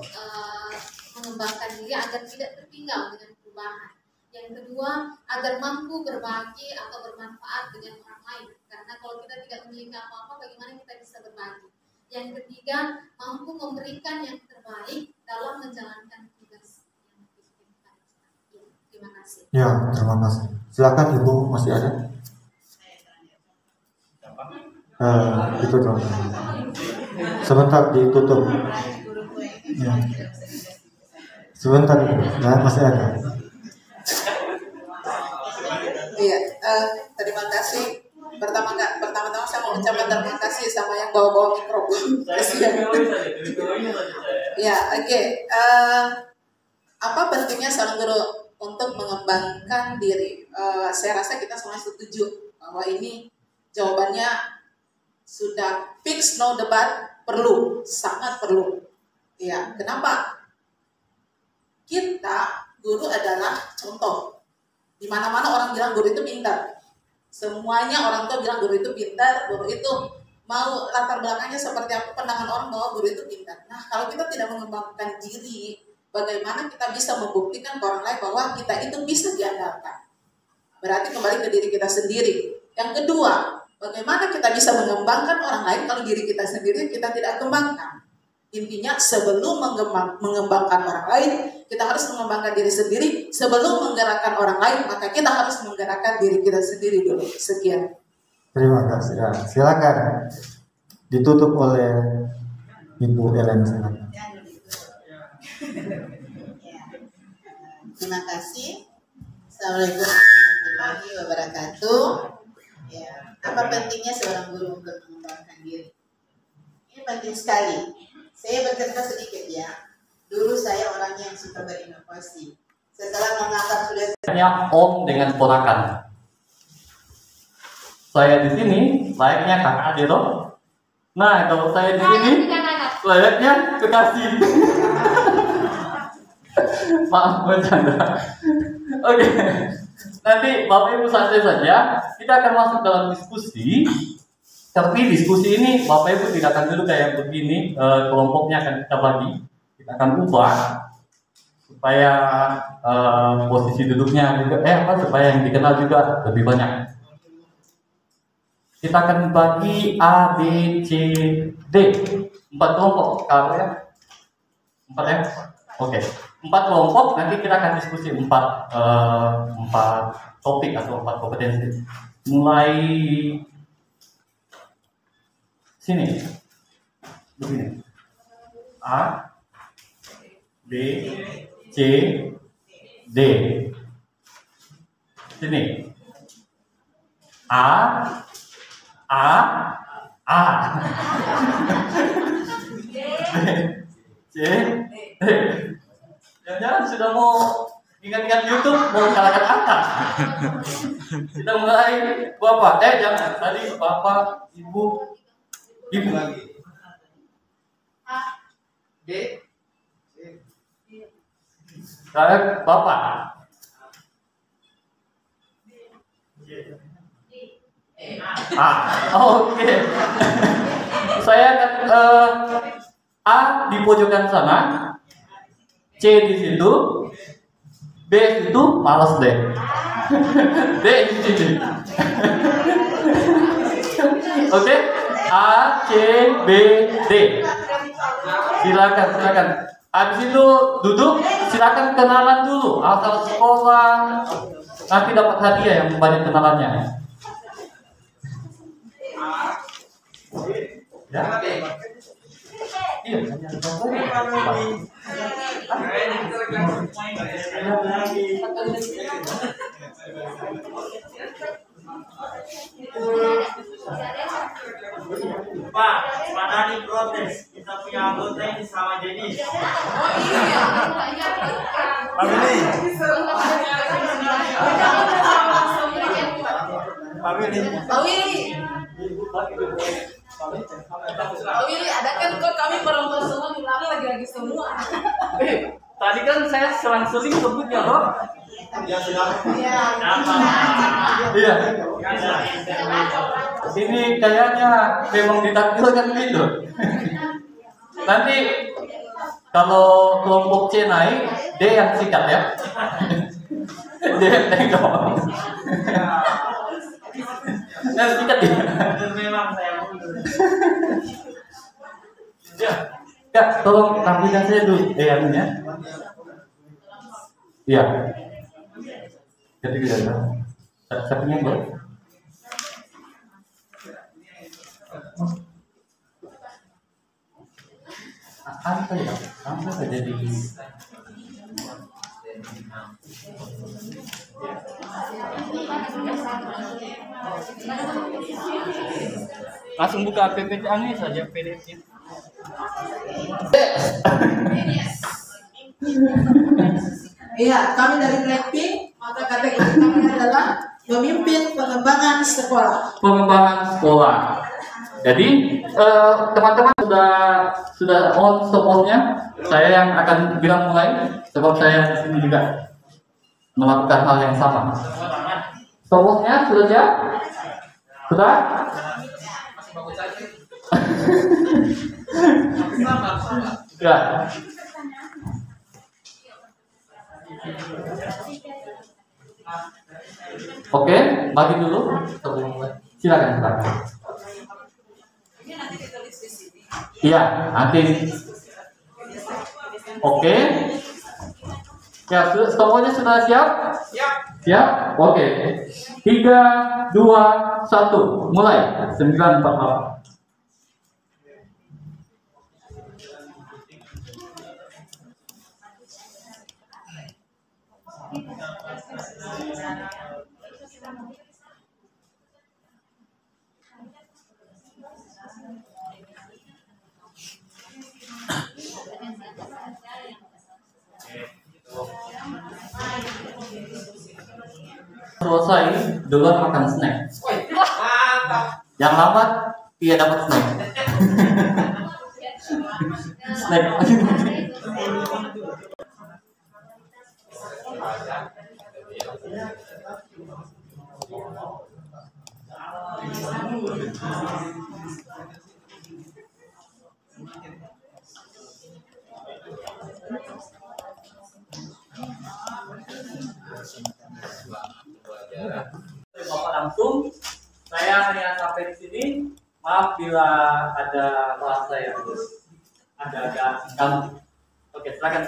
mengembangkan diri agar tidak tertinggal dengan perubahan. Yang kedua, agar mampu berbagi atau bermanfaat dengan orang lain. Karena kalau kita tidak memiliki apa-apa, bagaimana kita bisa berbagi? Yang ketiga, mampu memberikan yang terbaik dalam menjalankan tugas yang diberikan. Terima kasih. Ya, terima kasih. Silakan Ibu, masih ada? Itu dong. Sebentar ditutup. Ya. Sebentar, ya, masih ada. Iya, terima kasih. Pertama-tama saya mau ucapkan terima kasih sama yang bawa-bawa mikrofon. Ya, oke. Apa pentingnya seorang guru untuk mengembangkan diri? Saya rasa kita semua setuju bahwa ini jawabannya sudah fix, no debat, perlu, sangat perlu. Ya, kenapa? Kita guru adalah contoh. Di mana-mana orang bilang guru itu pintar. Semuanya orang tua bilang guru itu pintar, guru itu mau latar belakangnya seperti apa, pandangan orang bahwa guru itu pintar. Nah, kalau kita tidak mengembangkan diri, bagaimana kita bisa membuktikan ke orang lain bahwa kita itu bisa diandalkan? Berarti kembali ke diri kita sendiri. Yang kedua, bagaimana kita bisa mengembangkan orang lain kalau diri kita sendiri kita tidak kembangkan? Intinya sebelum mengembangkan orang lain, kita harus mengembangkan diri sendiri. Sebelum menggerakkan orang lain, maka kita harus menggerakkan diri kita sendiri dulu. Sekian. Terima kasih. Ya, silakan. Ditutup oleh Ibu Ellen. Silakan. Terima kasih. Assalamualaikum warahmatullahi wabarakatuh. Ya, apa pentingnya seorang guru untuk mengembangkan diri? Ini penting sekali. Saya bercerita sedikit ya. Dulu saya orangnya yang suka berinovasi. Setelah menganggap sudah Om dengan ponakan. Saya di sini layaknya kakak adik toh. Nah, kalau saya di sini layaknya kekasih. Maaf bercanda. Oke. Nanti Bapak Ibu santai saja. Kita akan masuk dalam diskusi. Tapi diskusi ini Bapak Ibu tidak akan dulu kayak begini. Kelompoknya akan kita bagi. Kita akan ubah supaya posisi duduknya juga supaya yang dikenal juga lebih banyak. Kita akan bagi A, B, C, D 4 kelompok kalau ya 4 ya. Oke. 4 kelompok, nanti kita akan diskusi 4 topik atau 4 kompetensi. Mulai sini. Begini. A, B, C, D. Sini. A, B, C, D. Jangan-jangan sudah mau ingat-ingat YouTube, mau kalahkan angka. Kita mulai Bapak. Jangan. Tadi Bapak, Ibu lagi. A, B, saya Bapak. Oke. Saya akan A di pojokan sana, C di situ, B itu malas deh. D di sini. Oke, A, C, B, D. Silakan. Habis itu duduk, silakan kenalan dulu asal sekolah. Nanti dapat hadiah yang banyak kenalannya. Ya. Iya. Pak, Madani protes. Kita punya anggota ini sama jenis. Pak Willy. Pak Willy, ada kan kok kami perempuan semua bilang lagi-lagi semua. Tadi kan saya selang-seling sebutnya loh. Iya. Ini kayaknya memang ditakdirkan gitu. Nanti kalau kelompok C naik, D yang sikat ya. D yang tengok. Yang sikat ya. Memang saya mundur. Ya, tolong tampilkan saya dulu yang ya. Iya. Jadi kita satunya boleh. Apa ya? Apa saja di langsung buka PPT-nya saja PDF-nya. Iya, kami dari Blackpink, maka kategori kami adalah memimpin pengembangan sekolah. Pengembangan sekolah. Jadi teman-teman sudah on stop-nya. Saya yang akan bilang mulai, sebab saya di sini juga melakukan hal yang sama. Stop-nya sudah siap? Sudah? Ya. Oke, bagi dulu. Silakan. Iya, nanti. Oke. Ya, semuanya sudah siap? Siap. Oke. 3, 2, 1, mulai. 948. Selesai, duluan makan snack. Yang lambat, dia dapat snack. Snack. Bapak langsung, saya hanya sampai di sini. Maaf bila ada bahasa yang agak singkat. Oke, silakan.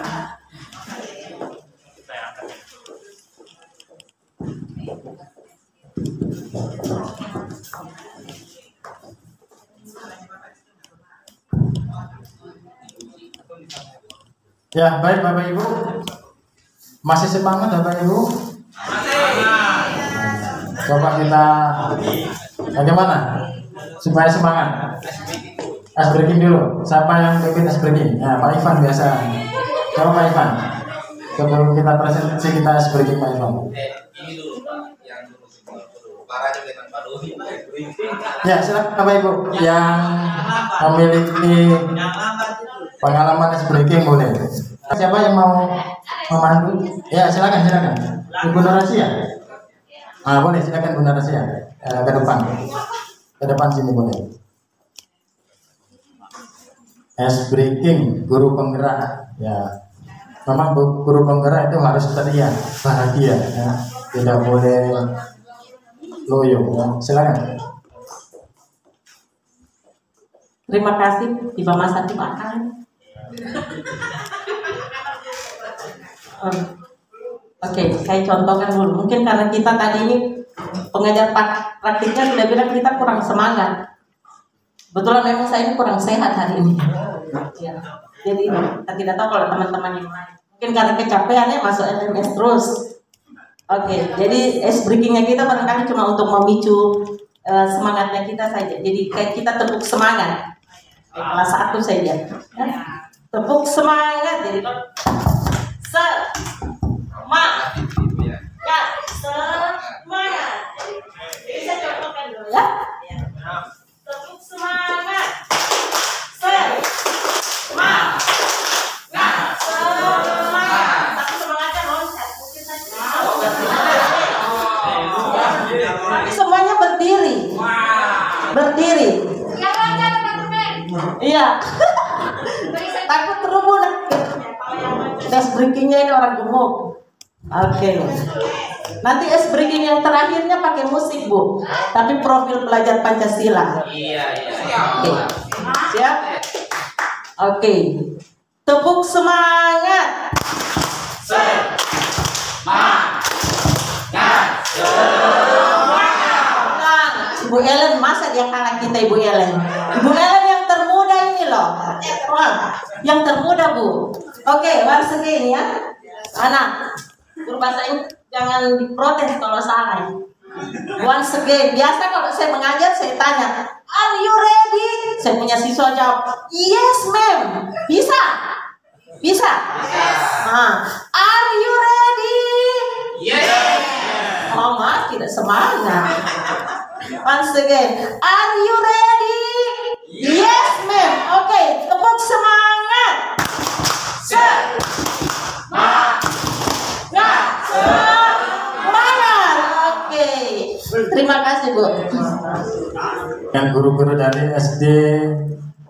Saya angkat. Ya, baik Bapak Ibu. Masih semangat Bapak Ibu? Coba kita bagaimana supaya semangat? Ice breaking dulu. Siapa yang bikin ice breaking? Ya, Pak Ivan biasa. Coba Pak Ivan. Sebelum kita presentasi kita ice breaking Pak Ivan. Ini dulu Pak, yang parahnya kelihatan baru. Ya, silakan Bapak Ibu yang memiliki pengalaman ice breaking boleh. Siapa yang mau memandu? Ya, silakan. Ibu Narasia. Ah, boleh, silakan Bu Narasia. Ke depan. Ke depan sini boleh. Ice breaking, guru penggerak. Ya. Memang guru penggerak itu harus ceria, bahagia, ya. Tidak boleh loyo, ya. Silakan. Terima kasih Ibu Mas Ati Makan. Oke, saya contohkan dulu. Mungkin karena kita tadi ini pengajar praktiknya sudah bilang kita kurang semangat. Betulan memang saya ini kurang sehat hari ini. Ya. Jadi kita tidak tahu kalau teman-teman yang lain. Mungkin karena kecapeannya masuk LMS terus. Oke, jadi ice breakingnya kita barangkali cuma untuk memicu semangatnya kita saja. Jadi kayak kita tepuk semangat. Kelas 1 saja. Ya. Tepuk semangat. Jadi semangat. Bisa contohkan dulu ya. Tepuk semangat. Semangat. Tapi semangatnya loncat. Mungkin saja. Tapi semuanya berdiri. Berdiri. Yang loncat teman-teman. Iya. Takut terubun. Ice breakingnya ini orang gemuk. Oke. Nanti ice breaking yang terakhirnya pakai musik Bu. Tapi profil pelajar Pancasila. Iya. Oke. Siap? Oke. Tepuk semangat. Semangat. Ibu Ellen, masa dia kalah kita Ibu Ellen? Ibu Ellen yang termuda ini loh. Wah, yang termuda Bu. Oke, once again ya. Anak, guru bahasa Inggris jangan diprotes kalau salah. Once again, biasa kalau saya mengajar saya tanya, are you ready? Saya punya siswa jawab, yes ma'am. Bisa? Bisa? Are you ready? Yes. Oh maaf, tidak semangat. Once again, are you ready? Yes ma'am. Oke, tepuk semangat. Semangat. Oke. Terima kasih Bu. Yang guru-guru dari SD,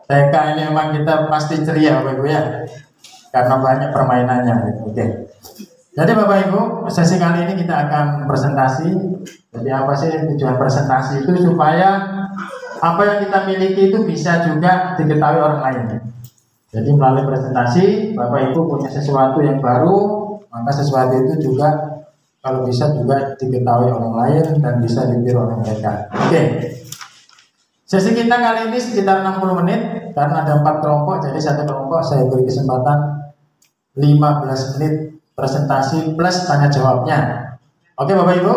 TK ini memang kita pasti ceria Bapak Ibu ya. Karena banyak permainannya. Oke. Jadi Bapak Ibu, sesi kali ini kita akan presentasi. Jadi apa sih tujuan presentasi itu supaya apa yang kita miliki itu bisa juga diketahui orang lain. Jadi melalui presentasi Bapak Ibu punya sesuatu yang baru, maka sesuatu itu juga kalau bisa juga diketahui orang lain dan bisa ditiru oleh mereka. Oke. Sesi kita kali ini sekitar 60 menit karena ada 4 kelompok, jadi satu kelompok saya beri kesempatan 15 menit presentasi plus tanya jawabnya. Oke Bapak Ibu?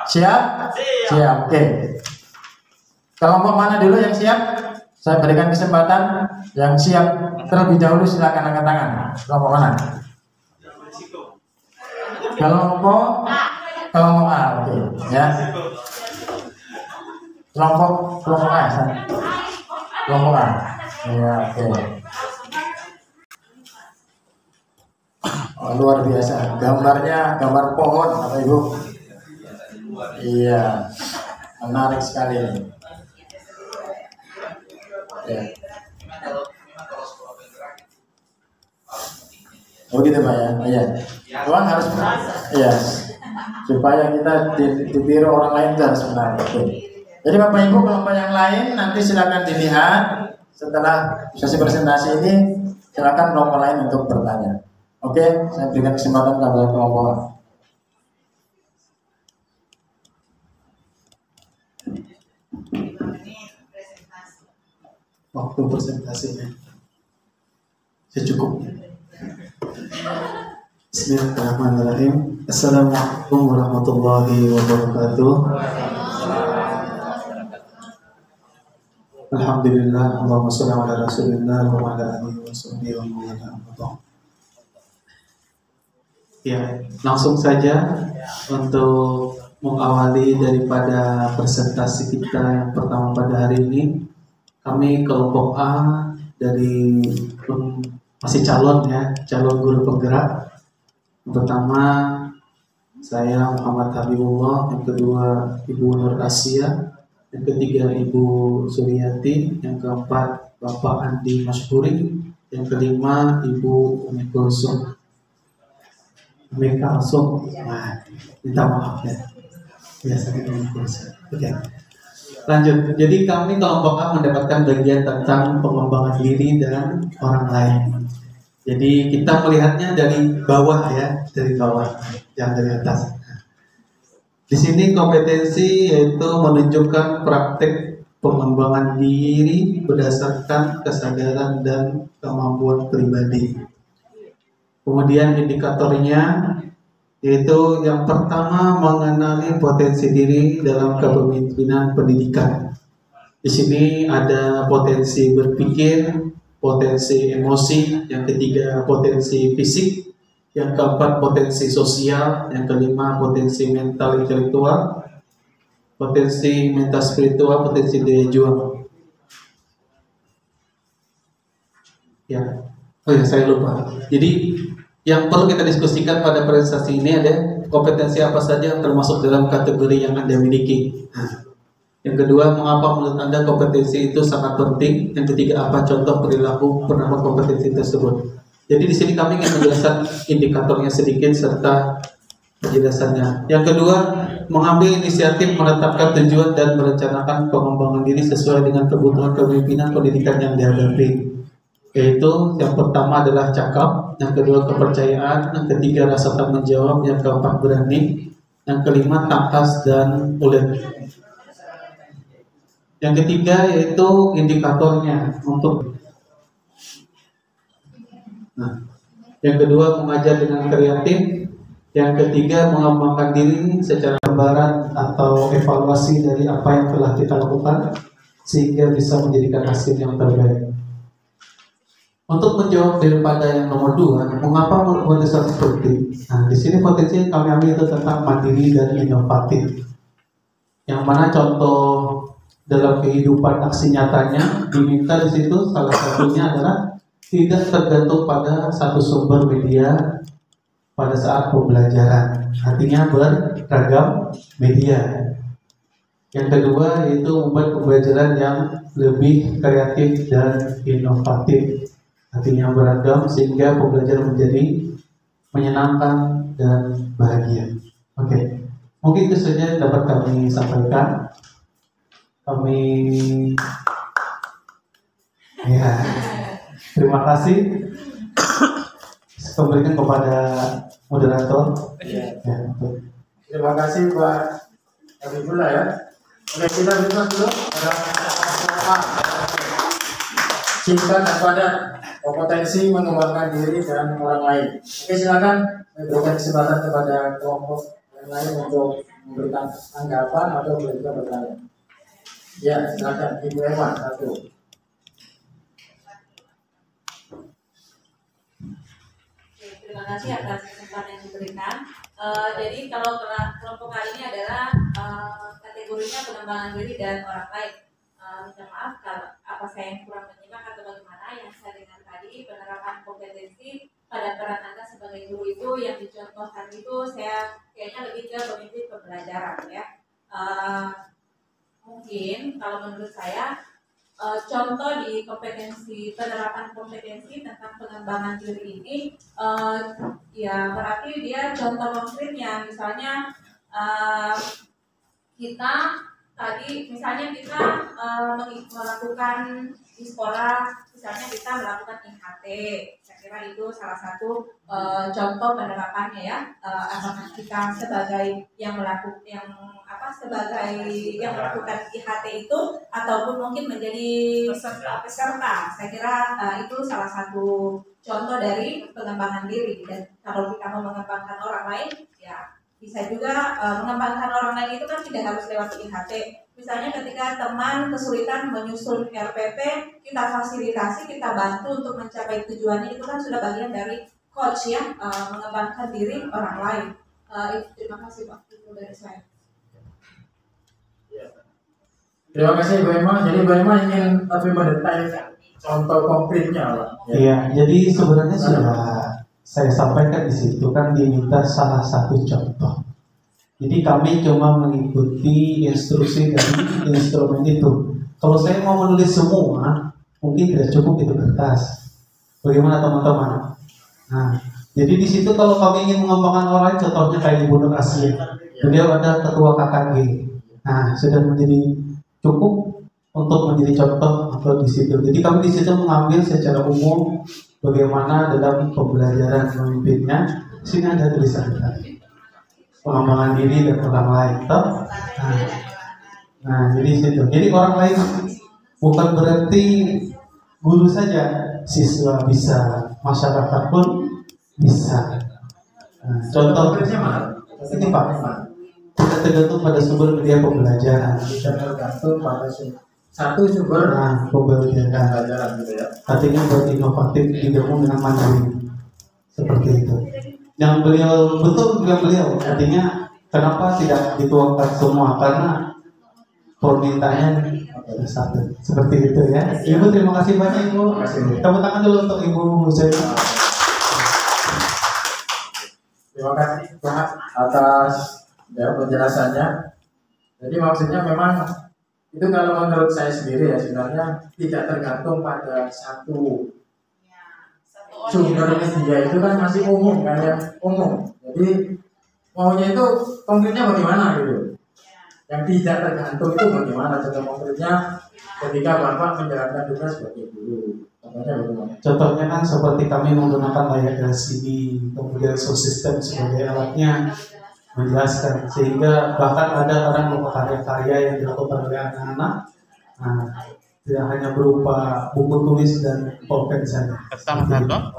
Siap? Siap. Oke. Kelompok mana dulu yang siap? Saya berikan kesempatan. Yang siap terlebih dahulu silakan angkat tangan. Kelompok mana? Kelompok A. Oke. Ya. Kelompok A. Kelompok A. Ya, oke. Oh, luar biasa. Gambarnya gambar pohon, Bapak Ibu. Iya, menarik sekali ini. Ya. Oh gitu Pak ya. Iya. Tuhan harus benar. Iya. Supaya kita ditiru orang lain itu harus benar. Oke. Jadi Bapak Ibu kelompok yang lain nanti silakan dilihat setelah sesi presentasi ini, silakan kelompok lain untuk bertanya. Oke, saya berikan kesempatan kepada kelompok. Waktu presentasinya secukupnya. Bismillahirrahmanirrahim. Assalamualaikum warahmatullahi wabarakatuh. Alhamdulillah, Allahumma sholli ala Rasulillah wa ala alihi wa sahbihi wa man. Ya, langsung saja untuk mengawali daripada presentasi kita yang pertama pada hari ini. Kami kelompok A dari masih calon ya, calon guru penggerak. Yang pertama saya Muhammad Habibullah, yang kedua Ibu Nur Asia, yang ketiga Ibu Suryati, yang keempat Bapak Andi Masyhuri, yang kelima Ibu Umi Kulsum. Umi Kulsum, nah, minta maaf ya, biasanya Umi Kulsum. Oke. Lanjut, jadi kami kelompok A mendapatkan bagian tentang pengembangan diri dan orang lain. Jadi kita melihatnya dari bawah ya, dari bawah, jangan dari atas. Di sini kompetensi yaitu menunjukkan praktek pengembangan diri berdasarkan kesadaran dan kemampuan pribadi. Kemudian indikatornya yaitu yang pertama mengenali potensi diri dalam kepemimpinan pendidikan. Di sini ada potensi berpikir, potensi emosi, yang ketiga potensi fisik, yang keempat potensi sosial, yang kelima potensi mental intelektual, potensi mental spiritual, potensi daya juang. Ya, oh ya saya lupa. Jadi yang perlu kita diskusikan pada presentasi ini ada kompetensi apa saja yang termasuk dalam kategori yang Anda miliki. Yang kedua, mengapa menurut Anda kompetensi itu sangat penting? Yang ketiga, apa contoh perilaku penambah kompetensi tersebut? Jadi di sini kami ingin menjelaskan indikatornya sedikit serta penjelasannya. Yang kedua, mengambil inisiatif menetapkan tujuan dan merencanakan pengembangan diri sesuai dengan kebutuhan kepemimpinan pendidikan yang dihadapi. Yaitu yang pertama adalah cakap, yang kedua kepercayaan, yang ketiga rasa tanggung jawab, yang keempat berani, yang kelima tangkas dan ulet. Yang ketiga yaitu indikatornya untuk. Nah, yang kedua mengajar dengan kreatif, yang ketiga mengembangkan diri secara gambaran atau evaluasi dari apa yang telah kita lakukan sehingga bisa menjadikan hasil yang terbaik. Untuk menjawab daripada yang nomor 2, mengapa potensi seperti? Nah, di sini potensi yang kami ambil itu tentang mandiri dan inovatif. Yang mana contoh dalam kehidupan aksi nyatanya diminta di situ salah satunya adalah tidak tergantung pada satu sumber media pada saat pembelajaran. Artinya beragam media. Yang kedua yaitu membuat pembelajaran yang lebih kreatif dan inovatif. Artinya beragam sehingga pembelajaran menjadi menyenangkan dan bahagia. Oke, mungkin itu saja dapat kami sampaikan. Kami ya terima kasih. Kembalikan kepada moderator. Ya. Terima kasih Pak Habibullah ya. Oke, kita berikan dulu pada cinta kepada kompetensi mengembangkan diri dan orang lain. Oke, silakan berikan kesempatan kepada kelompok yang lain untuk memberikan tanggapan atau juga bertanya. Ya, silakan Ibu Ewa satu. Terima kasih atas kesempatan yang diberikan. Jadi kalau kelompok kali ini adalah kategorinya pengembangan diri dan orang lain. Minta maaf kalau apa saya yang kurang menyimak atau bagaimana. Yang saya dengar tadi penerapan kompetensi pada peran Anda sebagai guru ibu kurang ya. Mungkin kalau menurut saya contoh di penerapan kompetensi tentang pengembangan diri ini ya berarti dia contoh konkretnya, misalnya kita tadi misalnya kita melakukan di sekolah, misalnya kita melakukan IHT, saya kira itu salah satu contoh penerapannya ya. Apakah kita sebagai yang melakukan IHT itu ataupun mungkin menjadi peserta, saya kira itu salah satu contoh dari pengembangan diri. Dan kalau kita mau mengembangkan orang lain, ya bisa juga mengembangkan orang lain itu kan tidak harus lewat IHT. Misalnya ketika teman kesulitan menyusun RPP, kita fasilitasi, kita bantu untuk mencapai tujuannya, itu kan sudah bagian dari coach ya, mengembangkan diri orang lain. Terima kasih Pak, itu dari saya. Terima kasih Bu Emma. Jadi Bu Emma ingin tapi mendetailkan contoh konkretnya Pak. Iya, jadi sebenarnya sudah saya sampaikan di situ kan diminta salah satu contoh. Jadi kami cuma mengikuti instruksi dari instrumen itu. Kalau saya mau menulis semua, mungkin tidak cukup itu kertas. Bagaimana teman-teman? Nah, jadi di situ kalau kami ingin mengembangkan orang, contohnya kayak Ibu Nur Asia, beliau ada ketua KKG. Nah, sudah menjadi cukup untuk menjadi contoh atau di situ. Jadi kami di situ mengambil secara umum bagaimana dalam pembelajaran memimpinnya. Sini ada tulisan tadi. Pengembangan diri dan orang lain, toh? Nah, jadi situ. Jadi orang lain bukan berarti guru saja, siswa bisa, masyarakat pun bisa. Nah, contoh ini Pak, tidak tergantung pada sumber media pembelajaran. Tidak tergantung pada satu sumber pembelajaran. Artinya buat inovatif digabung dengan mandiri, seperti itu. Yang beliau betul juga beliau, artinya kenapa tidak dituangkan semua, karena permintaannya satu, seperti itu ya. Ibu terima kasih banyak Ibu. Tepuk tangan dulu untuk Ibu Zainal. Terima kasih Pak atas ya penjelasannya. Jadi maksudnya memang itu kalau menurut saya sendiri ya sebenarnya tidak tergantung pada satu sumber media, itu kan masih umum kan ya, umum. Jadi maunya itu konkretnya bagaimana gitu. Yang tidak tergantung itu bagaimana contoh konkretnya ketika Bapak menjalankan tugas sebagai guru. Contohnya bagaimana? Contohnya kan seperti kami menggunakan layar LCD, kemudian sound system sebagai alatnya, menjelaskan sehingga bahkan ada orang membuat karya-karya yang dilakukan oleh anak-anak. Nah, tidak hanya berupa buku tulis dan pulpen saja. Setelah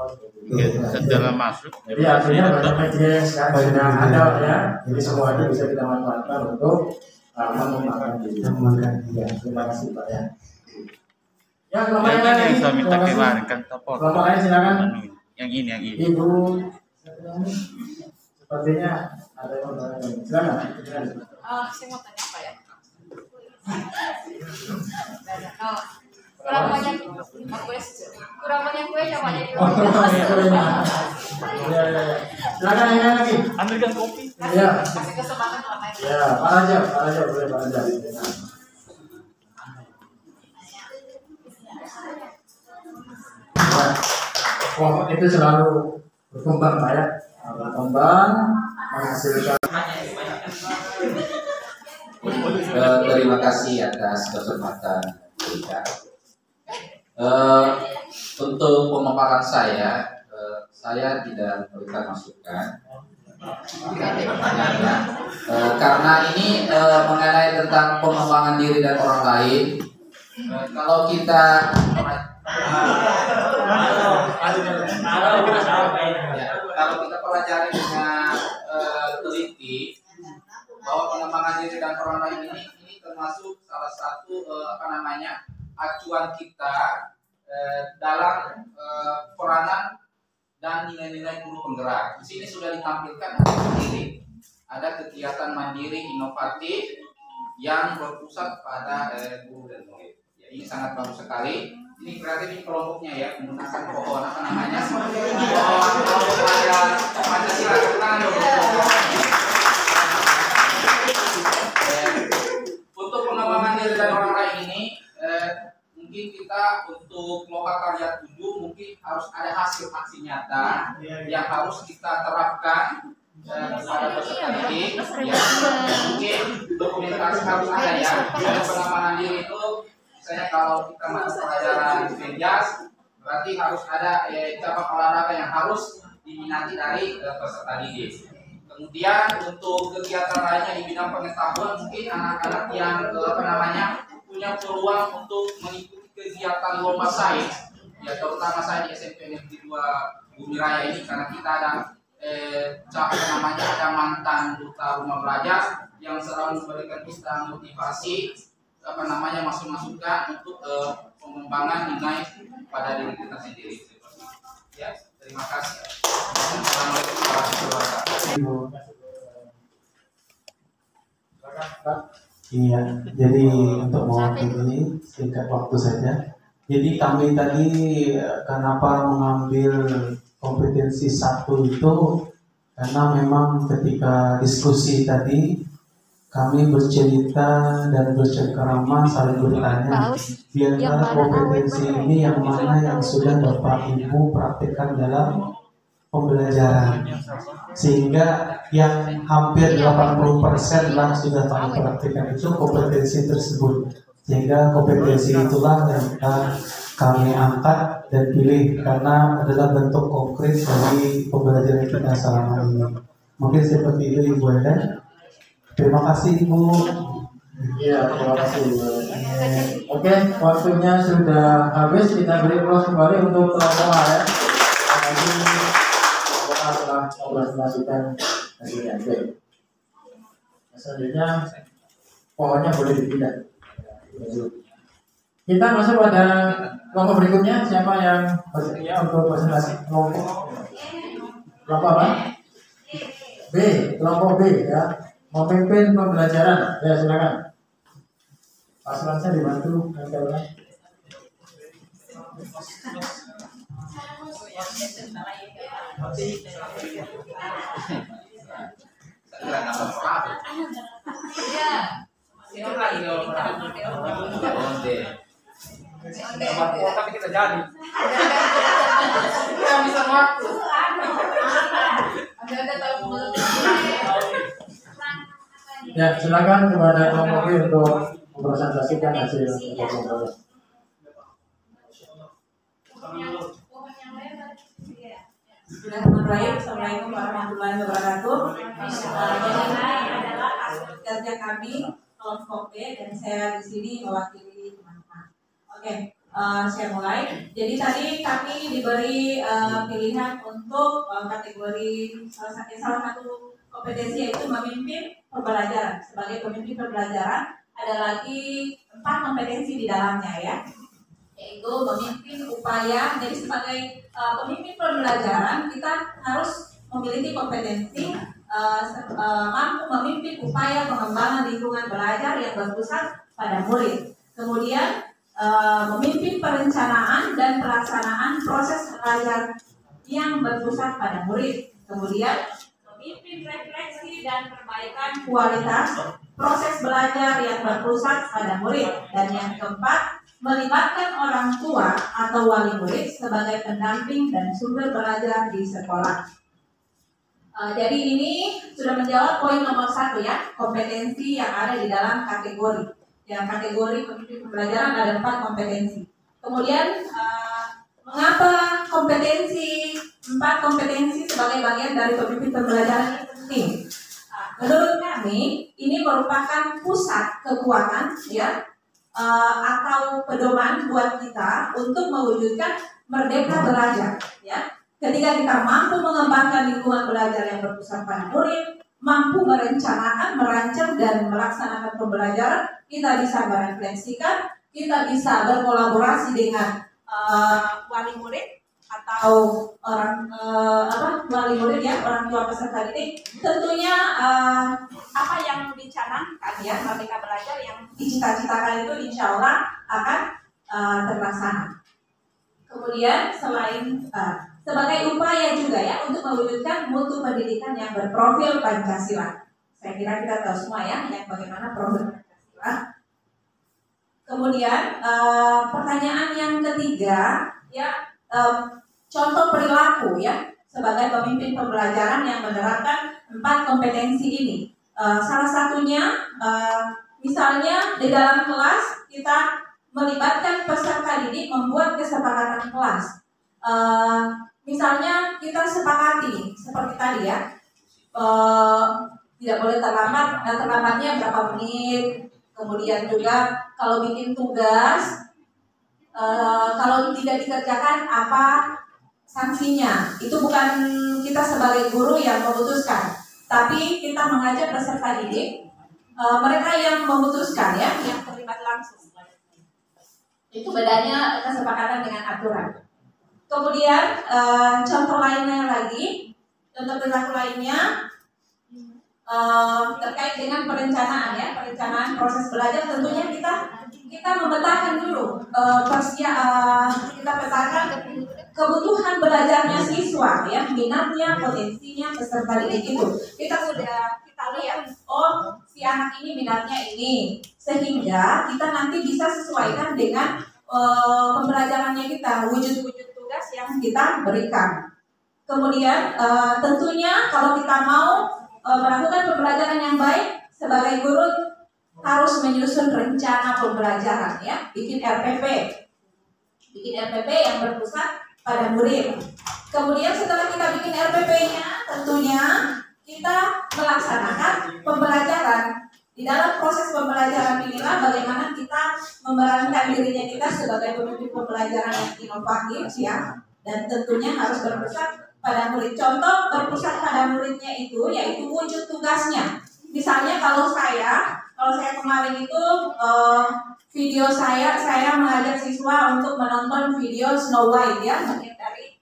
masuk. Jadi artinya banyak media yang sekarang sudah ada ya. Jadi semuanya bisa kita manfaatkan untuk mengembangkan diri. Ya, terima kasih Pak ya. Ya, kelompok lain yang saya minta kemarin kan kelompok lain silakan. Yang ini. Ibu, sepertinya ada yang mau tanya. Silakan. Saya mau tanya apa ya? Kurang banyak kue coba jadi. Silakan yang lagi. Ambilkan kopi. Iya. Kasih kesempatan orang lain. Ya, Pak Raja boleh Pak Raja. Kelompok itu selalu berkembang Pak ya. Berkembang menghasilkan. Terima kasih atas kesempatan diberikan. Untuk pemaparan saya tidak memberikan masukan. Pertanyaannya, karena ini mengenai tentang pengembangan diri dan orang lain. Kalau kita pelajari dengan teliti bahwa pengembangan diri dan orang lain ini termasuk salah satu acuan kita dalam peranan dan nilai-nilai guru penggerak. Di sini sudah ditampilkan sendiri ada kegiatan mandiri inovatif yang berpusat pada guru dan murid. Ya, ini sangat bagus sekali. Ini kreatif ini kelompoknya ya, menggunakan pohon Pancasila. kita untuk Lokakarya 7 mungkin harus ada hasil aksi nyata yang harus kita terapkan kepada peserta didik. Ya, mungkin dokumentasi harus ada ya. Dalam pengamanan diri itu, misalnya kalau kita masuk pelajaran Venjas, berarti harus ada cabang olahraga yang harus diminati dari peserta didik. Kemudian untuk kegiatan lainnya di bidang pengetahuan, mungkin anak-anak yang punya peluang untuk mengikuti kegiatan lomba sains, ya terutama saya di SMP Negeri 2 Bumi Raya ini, karena kita ada ada mantan duta rumah belajar yang selalu memberikan kita motivasi masukan untuk pengembangan nilai pada diri kita sendiri. Ya, terima kasih. Assalamualaikum warahmatullahi wabarakatuh. Iya, jadi untuk mewakili singkat waktu saja. Jadi kami tadi kenapa mengambil kompetensi 1 itu karena memang ketika diskusi tadi kami bercerita dan bercengkerama saling bertanya, biarlah kompetensi ini yang mana yang sudah Bapak Ibu praktekkan dalam pembelajaran, sehingga yang hampir 80% lah sudah kami praktekkan itu kompetensi tersebut, sehingga kompetensi itulah yang kami angkat dan pilih karena adalah bentuk konkret dari pembelajaran kita selama ini. Mungkin seperti itu Ibu Eden. Terima kasih Ibu. Iya, terima kasih Ibu. Oke, waktunya sudah habis. Kita beri close kembali untuk kelompok A ya. Lagi kita telah mempresentasikan hasilnya. Selanjutnya pohonnya boleh dipindah. Kita masuk pada kelompok berikutnya. Siapa yang bersedia untuk presentasi kelompok? Kelompok apa? B, kelompok B ya. Memimpin pembelajaran. Ya, silakan. Pak Sulansa dibantu nempelnya. Tapi kita jadi. Kita bisa waktu. Ya, silakan kepada kelompok B untuk mempresentasikan hasil kelompok. Bismillahirrahmanirrahim. Assalamualaikum warahmatullahi wabarakatuh. Ini adalah hasil kerja kami kelompok B dan saya di sini mewakili teman-teman. Oke, saya mulai. Jadi tadi kami diberi pilihan untuk kategori salah satu kompetensi yaitu memimpin pembelajaran. Sebagai pemimpin pembelajaran ada lagi 4 kompetensi di dalamnya ya, yaitu memimpin upaya. Jadi sebagai pemimpin pembelajaran kita harus memiliki kompetensi mampu memimpin upaya pengembangan lingkungan belajar yang berpusat pada murid. Kemudian memimpin perencanaan dan pelaksanaan proses belajar yang berpusat pada murid. Kemudian memimpin refleksi dan perbaikan kualitas proses belajar yang berpusat pada murid. Dan yang keempat, melibatkan orang tua atau wali murid sebagai pendamping dan sumber belajar di sekolah. Jadi ini sudah menjawab poin nomor 1 ya, kompetensi yang ada di dalam kategori. Ya, kategori pemimpin pembelajaran ada 4 kompetensi. Kemudian mengapa empat kompetensi sebagai bagian dari pemimpin pembelajaran ini penting? Menurut kami ini merupakan pusat kekuatan ya atau pedoman buat kita untuk mewujudkan merdeka belajar ya. Ketika kita mampu mengembangkan lingkungan belajar yang berpusat pada murid, mampu merencanakan, merancang dan melaksanakan pembelajaran, kita bisa merefleksikan, kita bisa berkolaborasi dengan wali murid atau wali murid ya, orang tua peserta didik. Tentunya apa yang dicanangkan ya, merdeka belajar yang dicita-citakan itu insya Allah akan terlaksana. Kemudian selain sebagai upaya juga ya untuk mewujudkan mutu pendidikan yang berprofil Pancasila. Saya kira kita tahu semua ya yang bagaimana profil Pancasila. Kemudian pertanyaan yang ketiga, ya, contoh perilaku ya sebagai pemimpin pembelajaran yang menerapkan 4 kompetensi ini. Salah satunya, misalnya di dalam kelas kita melibatkan peserta didik membuat kesepakatan kelas. Misalnya kita sepakati seperti tadi ya, tidak boleh terlambat, terlambatnya berapa menit. Kemudian juga kalau bikin tugas, kalau tidak dikerjakan apa sanksinya. Itu bukan kita sebagai guru yang memutuskan, tapi kita mengajak peserta didik, mereka yang memutuskan ya, yang terlibat langsung. Itu bedanya kesepakatan dengan aturan. Kemudian contoh lainnya lagi, contoh perilaku lainnya terkait dengan perencanaan ya, perencanaan proses belajar. Tentunya kita memetakan dulu kita petakan kebutuhan belajarnya siswa ya, minatnya, potensinya peserta didik itu. Kita lihat, oh si anak ini minatnya ini, sehingga kita nanti bisa sesuaikan dengan pembelajarannya kita, wujud-wujud tugas yang kita berikan. Kemudian tentunya kalau kita mau melakukan pembelajaran yang baik, sebagai guru harus menyusun rencana pembelajaran ya, bikin RPP yang berpusat pada murid. Kemudian setelah kita bikin RPP-nya, tentunya kita melaksanakan pembelajaran. Di dalam proses pembelajaran inilah bagaimana kita memerankan dirinya kita sebagai pemimpin pembelajaran yang inovatif ya, dan tentunya harus berpusat pada murid. Contoh berpusat pada muridnya itu yaitu wujud tugasnya. Misalnya kalau saya kemarin itu video saya mengajak siswa untuk menonton video Snow White ya, bagian dari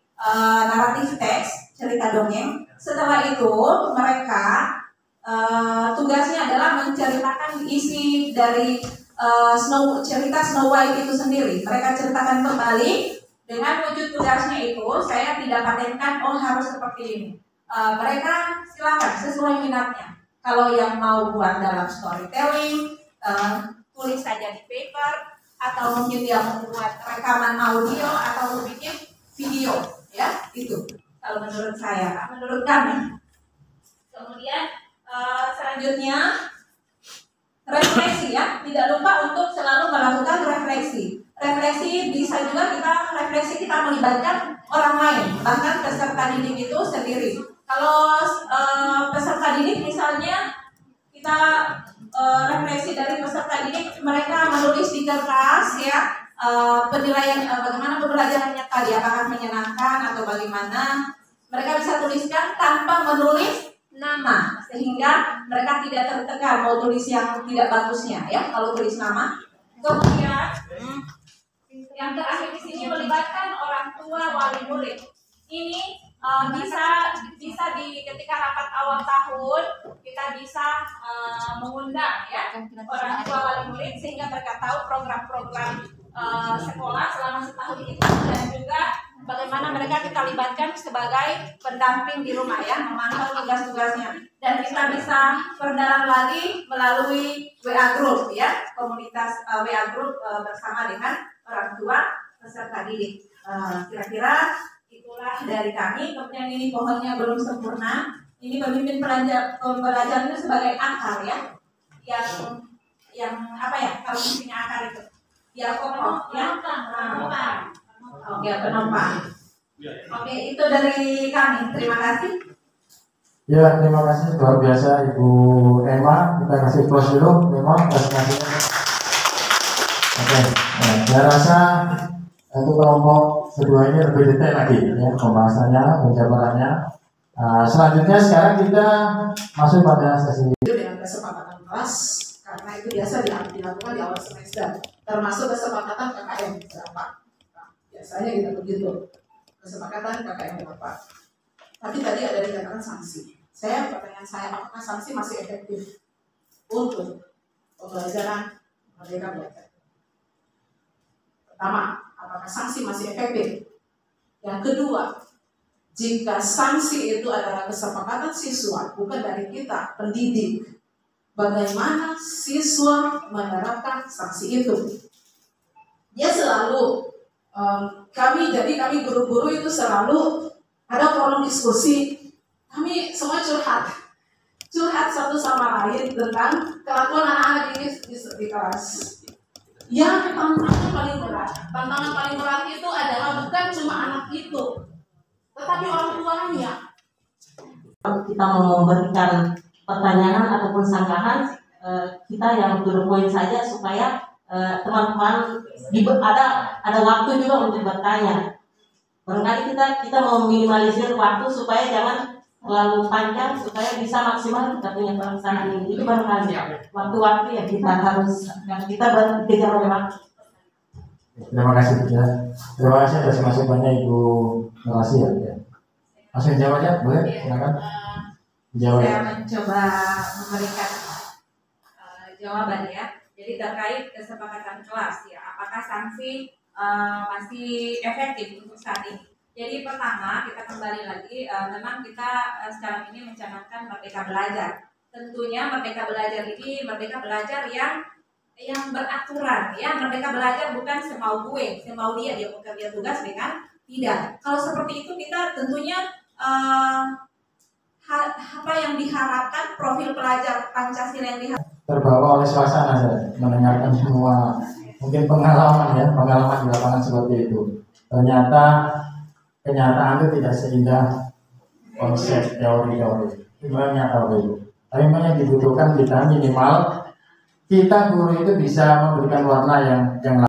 naratif teks cerita dongeng. Setelah itu mereka tugasnya adalah menceritakan isi dari cerita Snow White itu sendiri. Mereka ceritakan kembali. Dengan wujud tugasnya itu, saya tidak patenkan, oh harus seperti ini. Mereka silakan sesuai minatnya. Kalau yang mau buat dalam storytelling, tulis saja di paper, atau mungkin yang membuat rekaman audio atau bikin video, ya itu. Kalau menurut saya, menurut kami. Kemudian selanjutnya refleksi ya, tidak lupa untuk selalu melakukan refleksi. Refleksi bisa juga kita melibatkan orang lain, bahkan peserta didik itu sendiri. Kalau peserta didik misalnya kita refleksi dari peserta didik, mereka menulis di kertas ya penilaian bagaimana pembelajarannya tadi, apakah menyenangkan atau bagaimana. Mereka bisa tuliskan tanpa menulis nama, sehingga mereka tidak tertekan mau tulis yang tidak bagusnya ya kalau tulis nama. Kemudian yang terakhir di sini melibatkan orang tua wali murid. Ini bisa di ketika rapat awal tahun kita bisa mengundang ya orang tua wali murid sehingga mereka tahu program-program sekolah selama setahun itu, dan juga bagaimana mereka kita libatkan sebagai pendamping di rumah ya, memantau tugas-tugasnya. Dan kita bisa perdalam lagi melalui WA Group ya, komunitas WA Group bersama dengan orang tua peserta didik. Kira-kira itulah dari kami. Kemudian ini pohonnya belum sempurna. Ini pemimpin pembelajaran itu sebagai akar ya, yang apa ya kalau fungsinya akar itu? Ya kokoh ya, oke penopang. Oke itu dari kami. Terima kasih. Ya, terima kasih luar biasa Ibu Emma. Kita kasih close dulu, memang presentasinya. Oke, nah, saya rasa untuk kelompok kedua ini lebih detail lagi ya pembahasannya, penjabarannya. Selanjutnya sekarang kita masuk pada sesi dengan kesepakatan kelas, karena itu biasa dilakukan di awal semester, termasuk kesepakatan KKM berapa. Nah, biasanya kita begitu, kesepakatan KKM berapa. Tapi tadi ada dikatakan sanksi. Pertanyaan saya, apakah sanksi masih efektif untuk pembelajaran Merdeka Belajar? Pertama, apakah sanksi masih efektif? Yang kedua, jika sanksi itu adalah kesepakatan siswa, bukan dari kita, pendidik, bagaimana siswa menerapkan sanksi itu? dia selalu kami guru-guru itu selalu ada forum diskusi. Kami semua curhat satu sama lain tentang kelakuan anak-anak ini di kelas. Yang tantangan paling berat itu adalah bukan cuma anak itu, tetapi orang tuanya. Kita mau memberikan pertanyaan ataupun sanggahan, kita yang to the point saja supaya teman-teman ada waktu juga untuk bertanya. Barangkali kita mau minimalisir waktu supaya jangan terlalu panjang, supaya bisa maksimal kita punya pelaksanaan ini. Itu barangkali waktu-waktu yang kita harus berkejar oleh waktu. Terima kasih ya. Terima kasih atas masukannya Ibu Narasi ya. Langsung jawab ya, boleh? Silakan. Jawab. Saya mencoba memberikan jawaban ya. Jadi terkait kesepakatan kelas ya, apakah sanksi masih efektif untuk saat ini? Jadi pertama kita kembali lagi, memang kita sekarang ini mencanangkan Merdeka Belajar. Tentunya Merdeka Belajar ini Merdeka Belajar yang beraturan ya. Merdeka Belajar bukan semau gue, semau dia bekerja tugas dengan tidak. Kalau seperti itu kita tentunya apa yang diharapkan, profil pelajar Pancasila yang diharapkan. Terbawa oleh suasana saya mendengarkan semua mungkin pengalaman di lapangan seperti itu. Ternyata kenyataan itu tidak seindah konsep teori-teori. Itu nyata itu. Tapi yang dibutuhkan kita minimal kita guru itu bisa memberikan warna yang lain.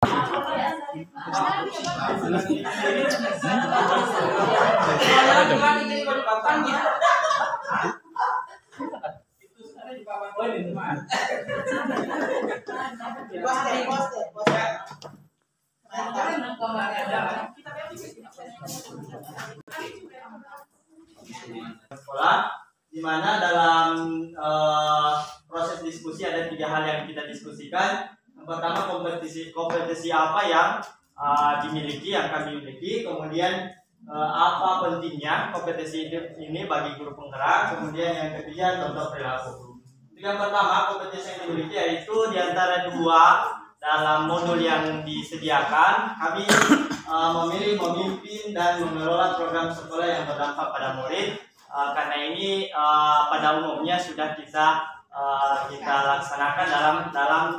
Sekolah, di mana dalam proses diskusi ada 3 hal yang kita diskusikan. Yang pertama kompetisi apa yang dimiliki, yang kami miliki, kemudian apa pentingnya kompetisi ini bagi guru penggerak, kemudian yang ketiga contoh perilaku. Yang pertama kompetisi yang dimiliki yaitu di antara 2 dalam modul yang disediakan kami memilih memimpin dan mengelola program sekolah yang berdampak pada murid. Karena ini pada umumnya sudah kita laksanakan dalam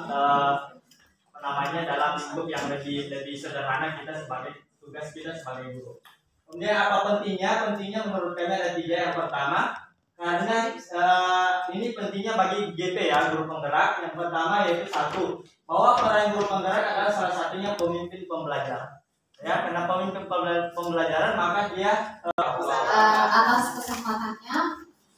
lingkup yang lebih sederhana kita sebagai tugas kita sebagai guru. Kemudian apa pentingnya? Pentingnya menurut kami ada 3. Yang pertama, karena ini pentingnya bagi GP ya, guru penggerak. Yang pertama yaitu 1, bahwa peran guru penggerak adalah salah satunya pemimpin pembelajaran. Ya, karena pemimpin pembelajaran maka dia atas kesempatannya.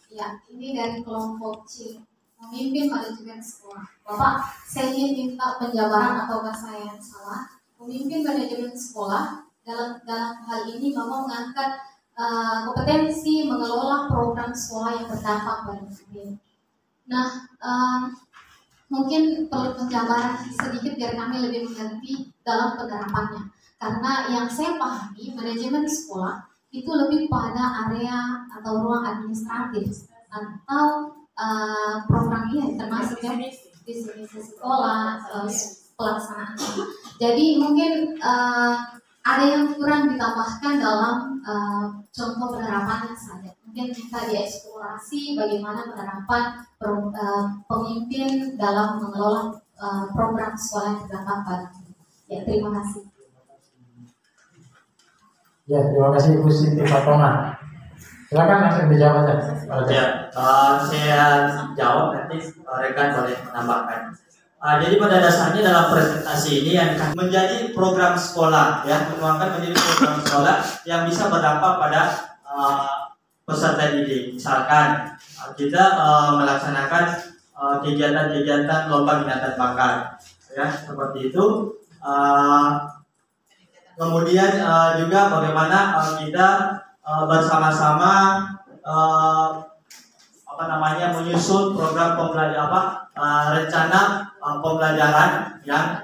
Ya, ini dari kelompok C, memimpin manajemen sekolah. Bapak, saya ingin minta penjabaran atau saya yang salah. Pemimpin manajemen sekolah dalam hal ini Bapak mengangkat kompetensi mengelola program sekolah yang berdampak pada murid. Nah, mungkin perlu penjabaran sedikit biar kami lebih mengerti dalam penerapannya. Karena yang saya pahami manajemen sekolah itu lebih pada area atau ruang administratif atau program ini termasuk ya visi sekolah, pelaksanaan. Jadi mungkin ada yang kurang ditambahkan dalam contoh penerapannya saja. Mungkin kita dieksplorasi bagaimana penerapan pemimpin dalam mengelola program sekolah yang berdampak. Ya, terima kasih. Ya, terima kasih Ibu Siti Fatona. Silakan langsung dijawab aja. Ya, saya jawab nanti rekan boleh menambahkan. Jadi pada dasarnya dalam presentasi ini yang menjadi program sekolah ya, menuangkan menjadi program sekolah yang bisa berdampak pada peserta didik. Misalkan kita melaksanakan kegiatan-kegiatan lomba minat bakat ya, seperti itu. Kemudian juga bagaimana kita bersama-sama menyusun program rencana pembelajaran yang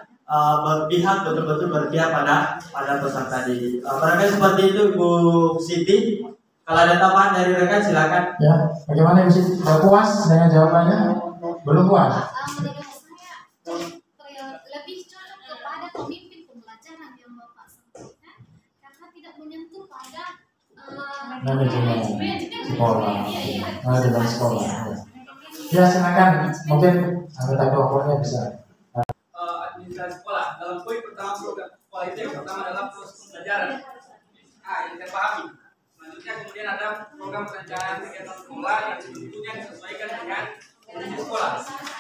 betul-betul berpihak pada peserta didik. Barangkali seperti itu Ibu Siti. Kalau ada tambahan dari rekan silakan. Ya, bagaimana Ibu Siti? Sudah puas dengan jawabannya? Belum puas? Lebih cocok kepada pemimpin pembelajaran. manajemen sekolah, manajemen sekolah. Ya silakan, mungkin anggota kelompoknya bisa. Administrasi sekolah dalam poin pertama program sekolah itu yang pertama adalah proses pembelajaran. Ini saya pahami. Selanjutnya kemudian ada program perencanaan kegiatan sekolah yang sebetulnya disesuaikan dengan kondisi sekolah.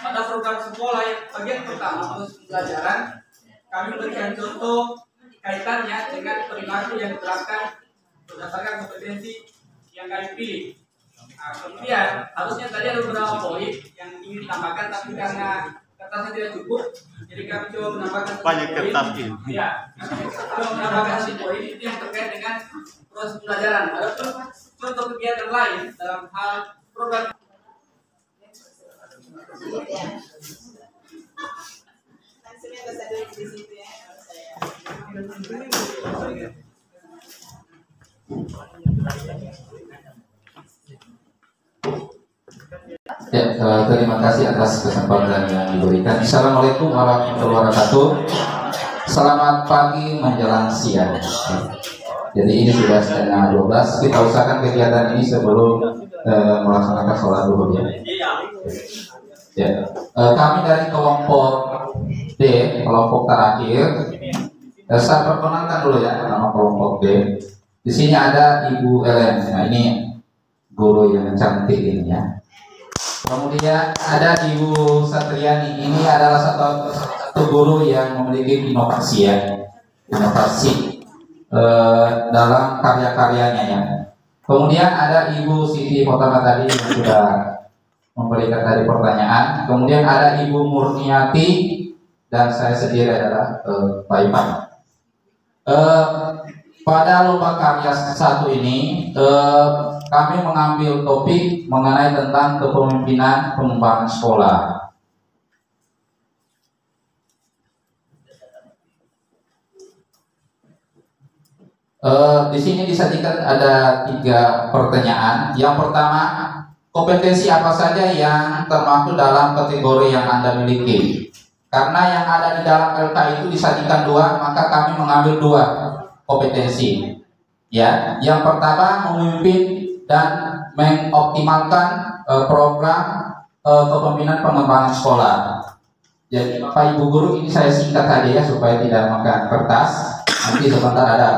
Pada program sekolah yang bagian pertama proses pembelajaran, kami memberikan contoh kaitannya dengan perilaku yang diterapkan berdasarkan kompetensi yang kami pilih. Kemudian harusnya tadi ada beberapa poin yang ingin ditambahkan, tapi karena kertasnya tidak cukup, jadi kami coba menambahkan banyak kertas ini. Ya, kami coba menambahkan poin itu yang terkait dengan proses pembelajaran. Ada contoh kegiatan lain dalam hal program. Ya, terima kasih atas kesempatan yang diberikan. Assalamualaikum warahmatullahi wabarakatuh. Selamat pagi menjelang siang. Jadi ini sudah setengah 12. Kita usahakan kegiatan ini sebelum melaksanakan sholat zuhur ya. Ya, kami dari kelompok D, kelompok terakhir. Saya perkenalkan dulu ya nama kelompok D. Di sini ada Ibu Ellen. Nah ini guru yang cantik ini ya. Kemudian ada Ibu Satriani. Ini adalah satu guru yang memiliki inovasi ya, inovasi dalam karya-karyanya ya. Kemudian ada Ibu Siti Potama tadi yang sudah memberikan tadi pertanyaan. Kemudian ada Ibu Murniati dan saya sendiri adalah Pak Ipan. Pada lomba karya satu ini kami mengambil topik mengenai tentang kepemimpinan pengembangan sekolah. Di sini disajikan ada 3 pertanyaan. Yang pertama, kompetensi apa saja yang termasuk dalam kategori yang Anda miliki? Karena yang ada di dalam LK itu disajikan 2, maka kami mengambil 2 kompetensi. Ya, yang pertama memimpin dan mengoptimalkan program kepemimpinan pengembangan sekolah. Jadi Pak Ibu Guru ini saya singkat tadi ya supaya tidak makan kertas. Nanti sebentar ada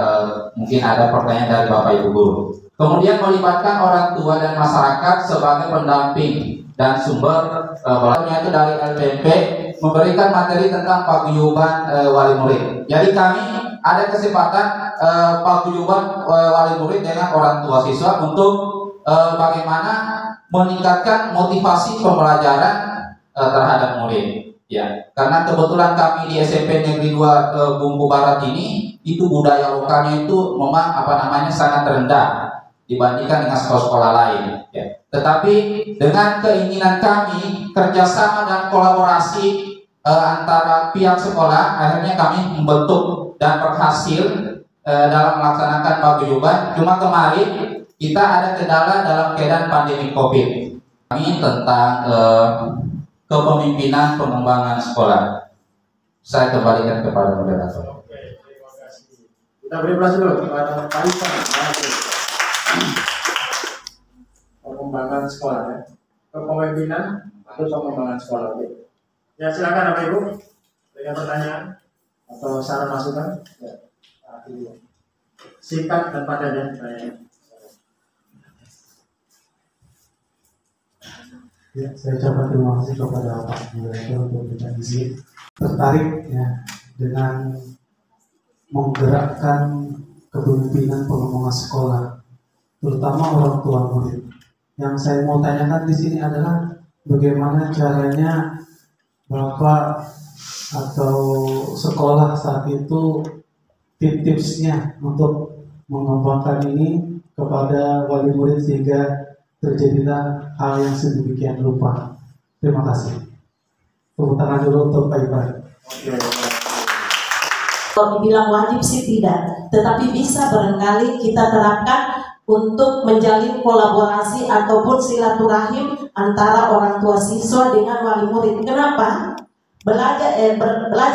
mungkin ada pertanyaan dari Bapak Ibu Guru. Kemudian melibatkan orang tua dan masyarakat sebagai pendamping dan sumber belajarnya itu dari LPMP, memberikan materi tentang paguyuban wali murid. Jadi kami ada kesempatan paguyuban wali murid dengan orang tua siswa untuk bagaimana meningkatkan motivasi pembelajaran terhadap murid. Ya, karena kebetulan kami di SMP Negeri 2 Bumbu Barat ini itu budaya lokalnya itu memang sangat rendah dibandingkan dengan sekolah-sekolah lain. Ya. Tetapi dengan keinginan kami kerjasama dan kolaborasi antara pihak sekolah, akhirnya kami membentuk dan berhasil dalam melaksanakan paguyuban. Cuma kemarin kita ada kendala dalam keadaan pandemi COVID. Kami tentang kepemimpinan pengembangan sekolah. Saya kembalikan kepada moderator. Oke, terima kasih. Kita beri aplaus dulu kepada Pak Ipan. Pengembangan sekolah ya. Kepemimpinan atau pengembangan sekolah. Oke. Ya silakan Bapak Ibu dengan pertanyaan atau saran masukan. Ya. Singkat dan padat ya. Ya, saya coba terima kasih kepada Pak Direktur untuk kita izin tertarik ya dengan menggerakkan kepemimpinan pengembangan sekolah, terutama orang tua murid. Yang saya mau tanyakan di sini adalah bagaimana caranya Bapak atau sekolah saat itu tipsnya untuk mengembangkan ini kepada wali murid sehingga terjadilah hal yang sedemikian rupa. Terima kasih. Tepuk tangan dulu untuk Pak Iban. Kalau dibilang wajib sih tidak, tetapi bisa barangkali kita terapkan untuk menjalin kolaborasi ataupun silaturahim antara orang tua siswa dengan wali murid. Kenapa? Belajar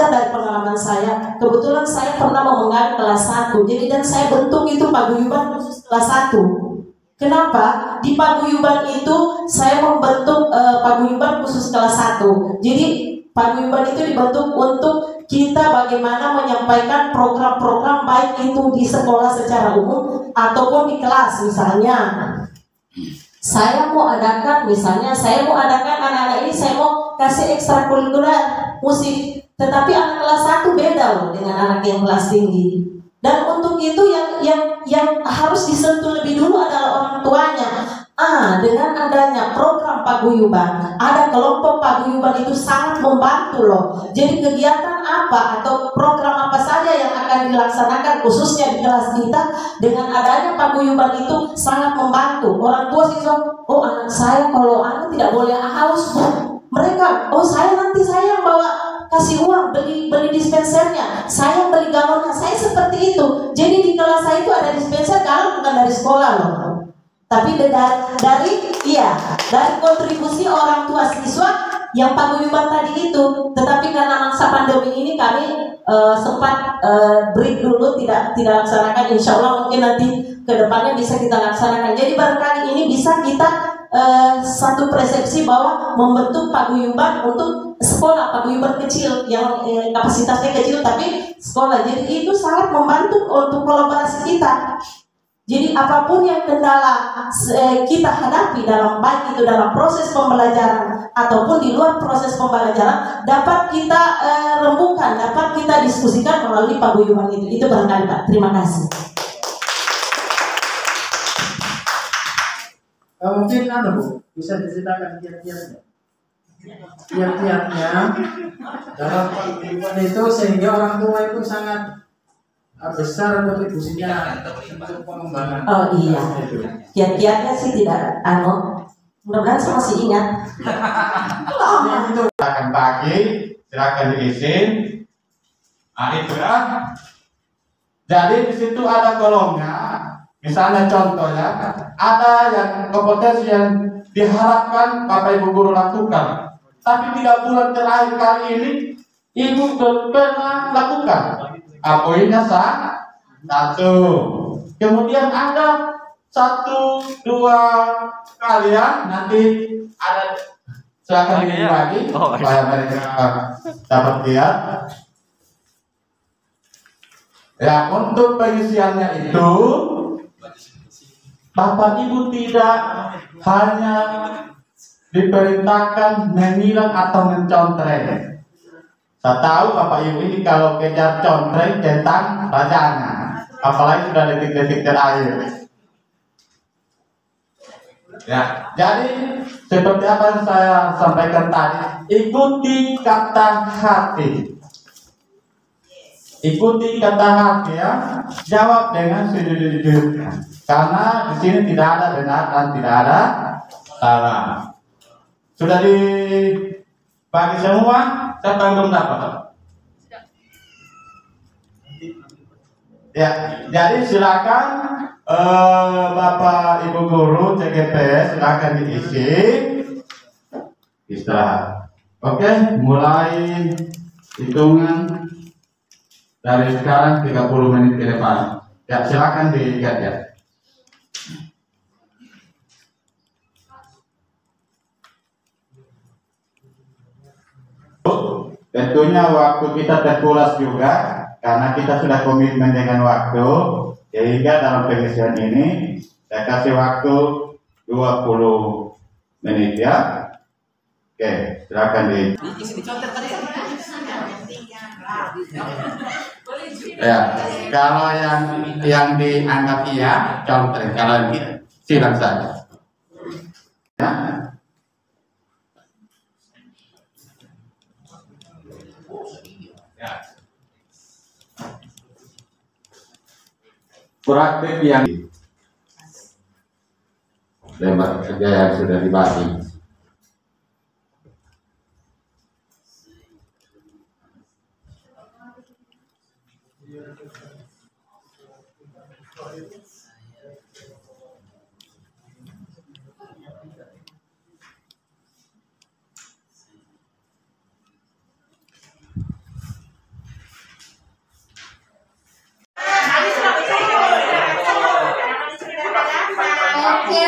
dari pengalaman saya. Kebetulan saya pernah memegang kelas 1, jadi dan saya bentuk itu paguyuban khusus kelas 1. Kenapa? Di paguyuban itu saya membentuk paguyuban khusus kelas 1. Jadi paguyuban itu dibentuk untuk kita bagaimana menyampaikan program-program baik itu di sekolah secara umum ataupun di kelas. Misalnya saya mau adakan anak-anak ini, saya mau kasih ekstrakurikuler musik, tetapi anak kelas 1 beda loh dengan anak yang kelas tinggi. Dan untuk itu yang harus disentuh lebih dulu adalah orang tuanya. Dengan adanya program paguyuban, ada kelompok paguyuban itu sangat membantu loh. Jadi kegiatan apa atau program apa saja yang akan dilaksanakan khususnya di kelas kita, dengan adanya paguyuban itu sangat membantu. Orang tua siswa, oh anak saya kalau anak tidak boleh haus Bu. Mereka, oh saya yang bawa kasih uang beli dispensernya, saya beli galonnya, saya seperti itu. Jadi di kelas saya itu ada dispenser galon bukan dari sekolah loh, tapi dari kontribusi orang tua siswa yang paguyuban tadi itu. Tetapi karena masa pandemi ini kami sempat break dulu, tidak laksanakan. Insya Allah mungkin nanti kedepannya bisa kita laksanakan. Jadi barangkali ini bisa kita satu persepsi bahwa membentuk paguyuban untuk sekolah, paguyuban kecil yang kapasitasnya kecil tapi sekolah. Jadi itu sangat membantu untuk kolaborasi kita. Jadi apapun yang kendala kita hadapi dalam baik itu dalam proses pembelajaran ataupun di luar proses pembelajaran, dapat kita rembukan, dapat kita diskusikan melalui paguyuban itu. Itu barangkali Pak. Terima kasih. Mungkin Bu, bisa diceritakan kiat-kiatnya dalam paguyuban itu sehingga orang tua itu sangat besar kontribusinya untuk pengembangan. Oh iya, kiat-kiatnya sih tidak mudah-mudahan saya masih ingat. Silakan pagi, silakan diizin. Itu ya. Jadi di situ ada golongnya. Misalnya contohnya, ada yang kompetensi yang diharapkan Bapak Ibu guru lakukan, tapi 3 bulan terakhir kali ini Ibu pernah lakukan. Poinnya 1. Kemudian ada 1-2 kalian nanti ada silakan lagi supaya mereka dapat lihat. Ya, untuk pengisiannya itu Bapak Ibu tidak hanya diperintahkan menilang atau mencontreng. Saya tahu Bapak Ibu ini kalau kejar contreng tentang bacanya, apalagi sudah detik-detik terakhir. Ya, jadi seperti apa yang saya sampaikan tadi, ikuti kata hati. Ikuti kata hati ya, jawab dengan sejujur-jujurnya. Karena di sini tidak ada benar dan tidak ada salah. Sudah dibagi semua? Siapa yang belum dapat? Ya, jadi silakan Bapak Ibu guru CGP silakan diisi istirahat. Oke, mulai hitungan dari sekarang 30 menit ke depan. Ya, silakan dilihat ya. Tentunya waktu kita terkuras juga karena kita sudah komitmen dengan waktu, sehingga dalam pengisian ini saya kasih waktu 20 menit ya. Oke, silakan di. Ya, kalau yang dianggap iya, contoh. Kalau tidak, silakan saja. Ya. Praktik yang lembar kerja yang sudah dibagi. Oke,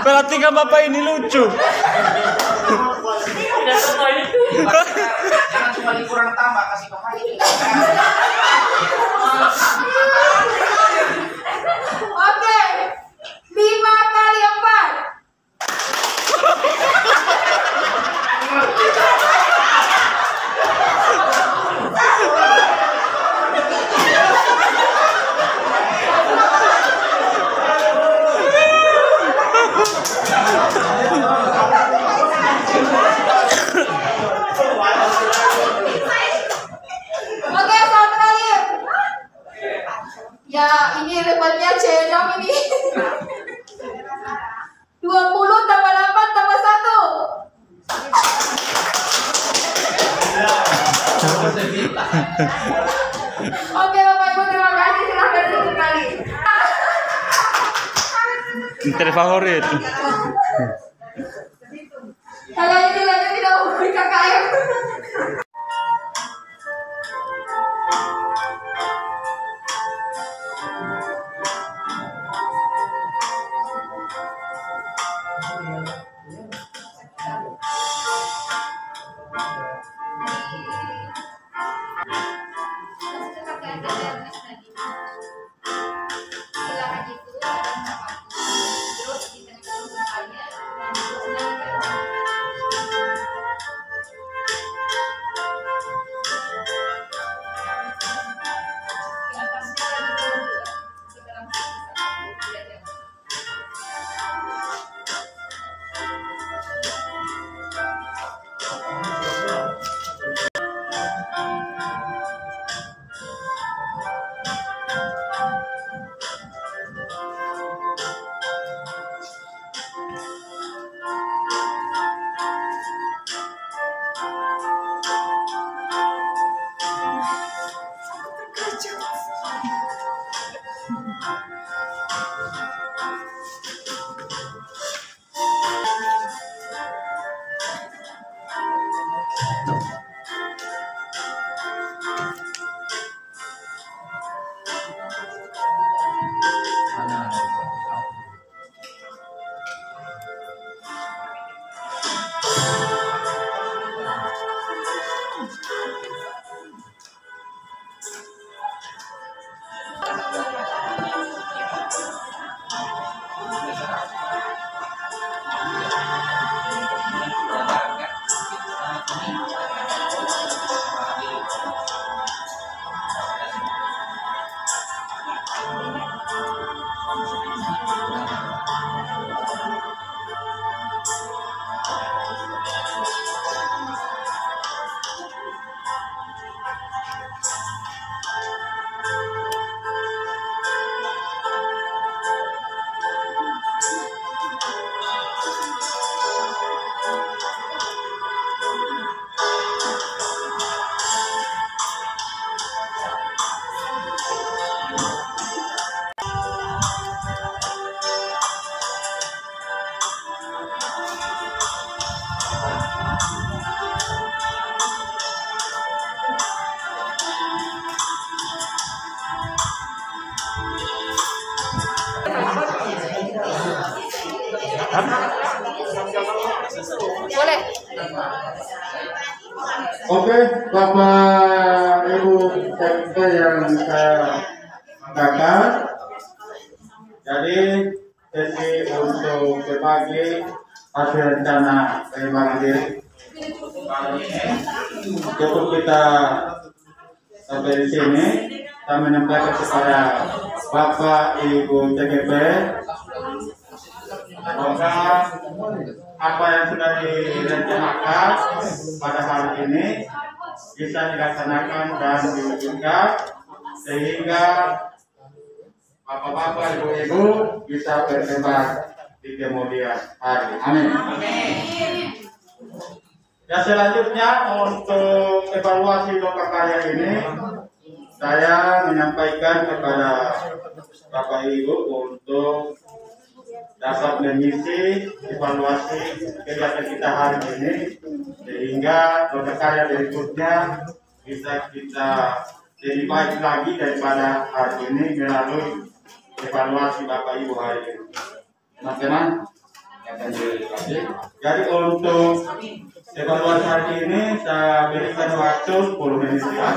Perhatikan Bapak ini lucu. Jangan cuma kurang tambah, kasih bahan. Oke, 5 kali 4. Oke, soal terakhir. Ya, ini repotnya Cedam ini. 20 tambah 8 tambah 1. Oke, Bapak Ibu, terima kasih. Silahkan duduk kembali. Terfavorit. Kalau ini lagi tidak memberi KKM. Boleh. Oke, Bapak Ibu TP yang saya banggakan. Jadi sesi untuk berbagi hasil rencana pengembangan diri kali ini cukup kita sampai di sini. Kita menyampaikan kepada Bapak Ibu TGP semoga apa yang sudah direncanakan pada hari ini bisa dilaksanakan dan diwujudkan sehingga bapak-bapak, ibu-ibu bisa berkembang di kemudian hari. Amin. Ya, selanjutnya untuk evaluasi loka karya ini saya menyampaikan kepada Bapak Ibu untuk dapat mengisi evaluasi kegiatan kita hari ini sehingga loka karya berikutnya bisa kita lebih baik lagi daripada hari ini melalui evaluasi Bapak Ibu hari ini. Teman-teman, mendapatkan dedikasi. Jadi untuk evaluasi hari ini saya berikan waktu 10 menit ya.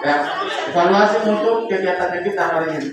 Ya, evaluasi untuk kegiatan kita hari ini.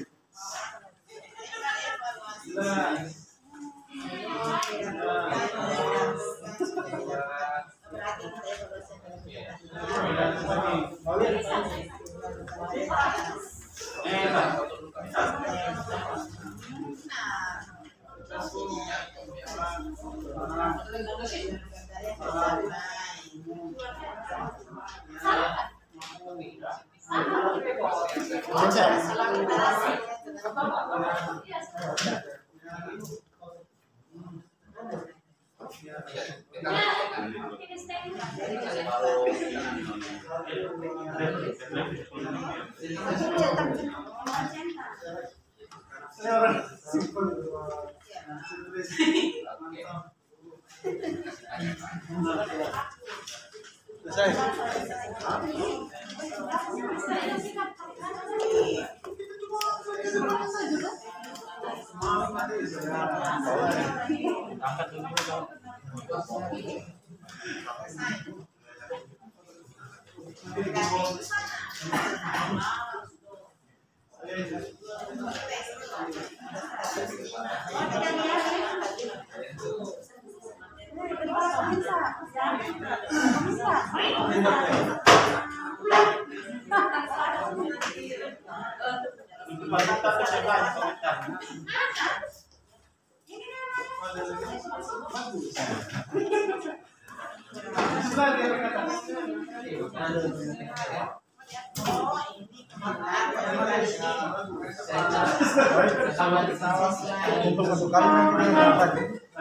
Untuk masukan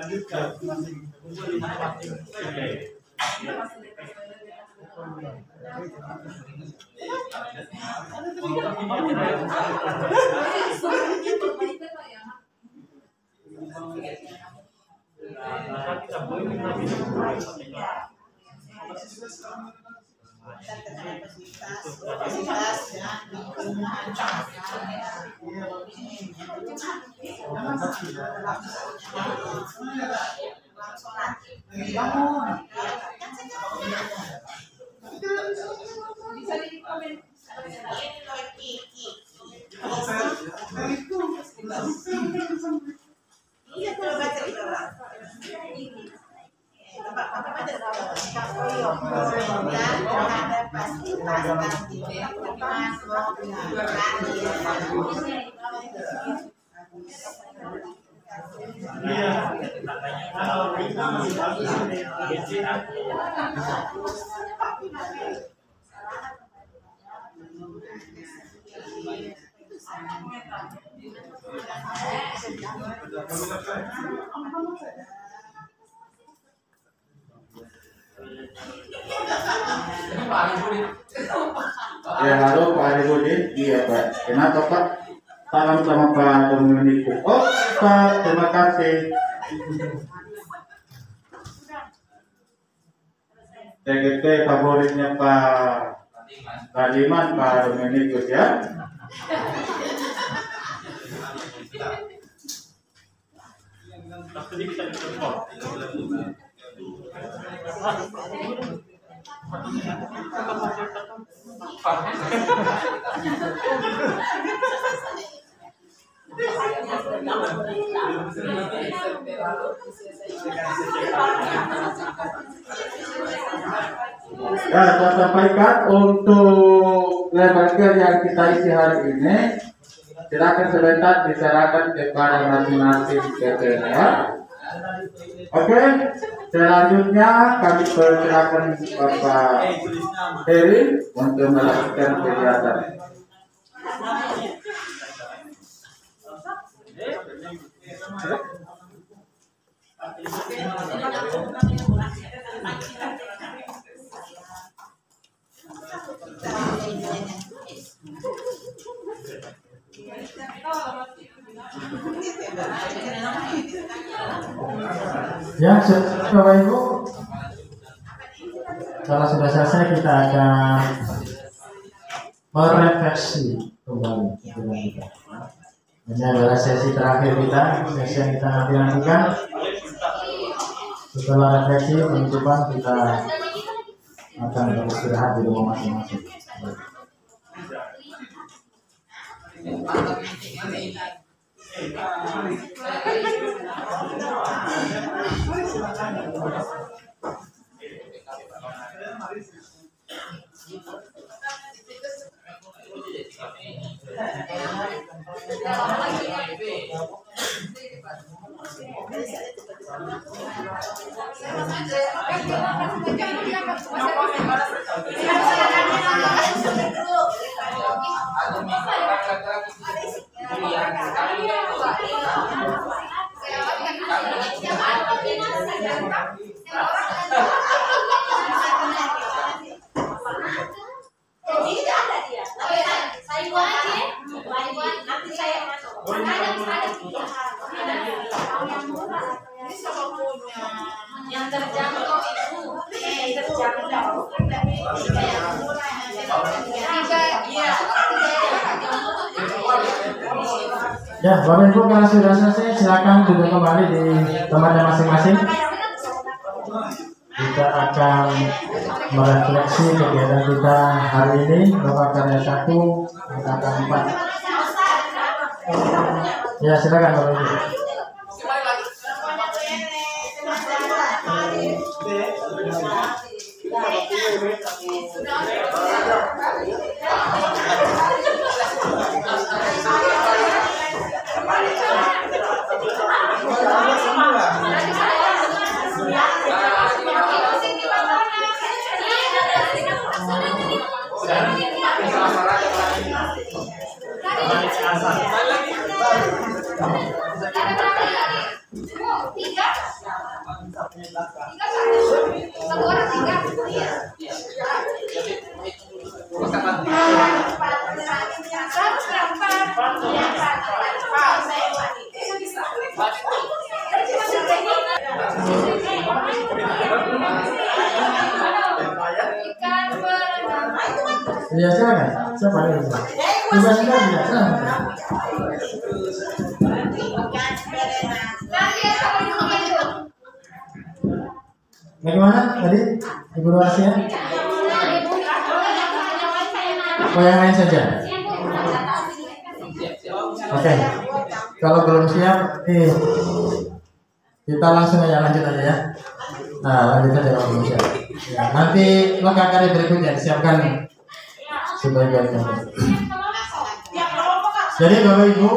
lanjutkan. Ya, halo Pak Ari Budi. Iya Pak. Kenapa Pak? Salam sama Pak Dominiku. Oh Pak, terima kasih. TGP favoritnya Pak Kaliman, Pak Dominikus ya. Ya, saya sampaikan untuk lembaga yang kita isi hari ini, silakan sebentar diserahkan kepada masing-masing PPNR. Oke, selanjutnya kami persilakan Bapak Heri untuk melakukan kegiatan. Ya, Bapak Ibu, Kalau sudah selesai kita akan merefleksi kembali pikiran kita. Ini adalah sesi terakhir kita, sesi yang kita nantikan. Setelah refleksi penutupan kita akan beristirahat di rumah masing-masing. Yang terjangkau itu Ya, Bapak Ibu kalau sudah selesai silakan duduk kembali di tempatnya masing-masing. Kita akan merefleksi kegiatan kita hari ini. Bapak karya 1, angkatan 4. Ya, silakan Bapak Ibu. Ya silakan. Siapa yang bisa? Sudah silakan. Bagaimana tadi Ibu Ruasinya? Oh yang lain saja. Oke. Kalau belum siap, kita langsung aja lanjut aja ya. Nah lanjut aja kalau belum siap. Ya, nanti langkah karya berikutnya disiapkan sebagiannya. Jadi Bapak Ibu,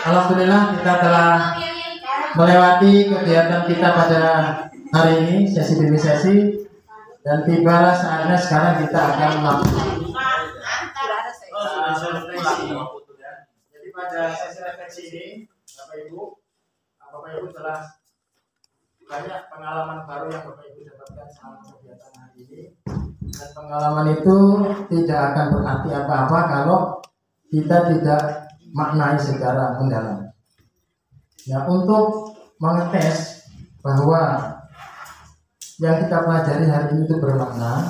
alhamdulillah kita telah melewati kegiatan kita pada hari ini, sesi demi sesi, dan tiba saatnya sekarang kita akan melakukan Jadi pada sesi refleksi ini, Bapak Ibu telah banyak pengalaman baru yang Bapak Ibu dapatkan selama kegiatan hari ini, dan pengalaman itu tidak akan berarti apa-apa kalau kita tidak maknai secara mendalam. Ya, untuk mengetes bahwa yang kita pelajari hari ini itu bermakna,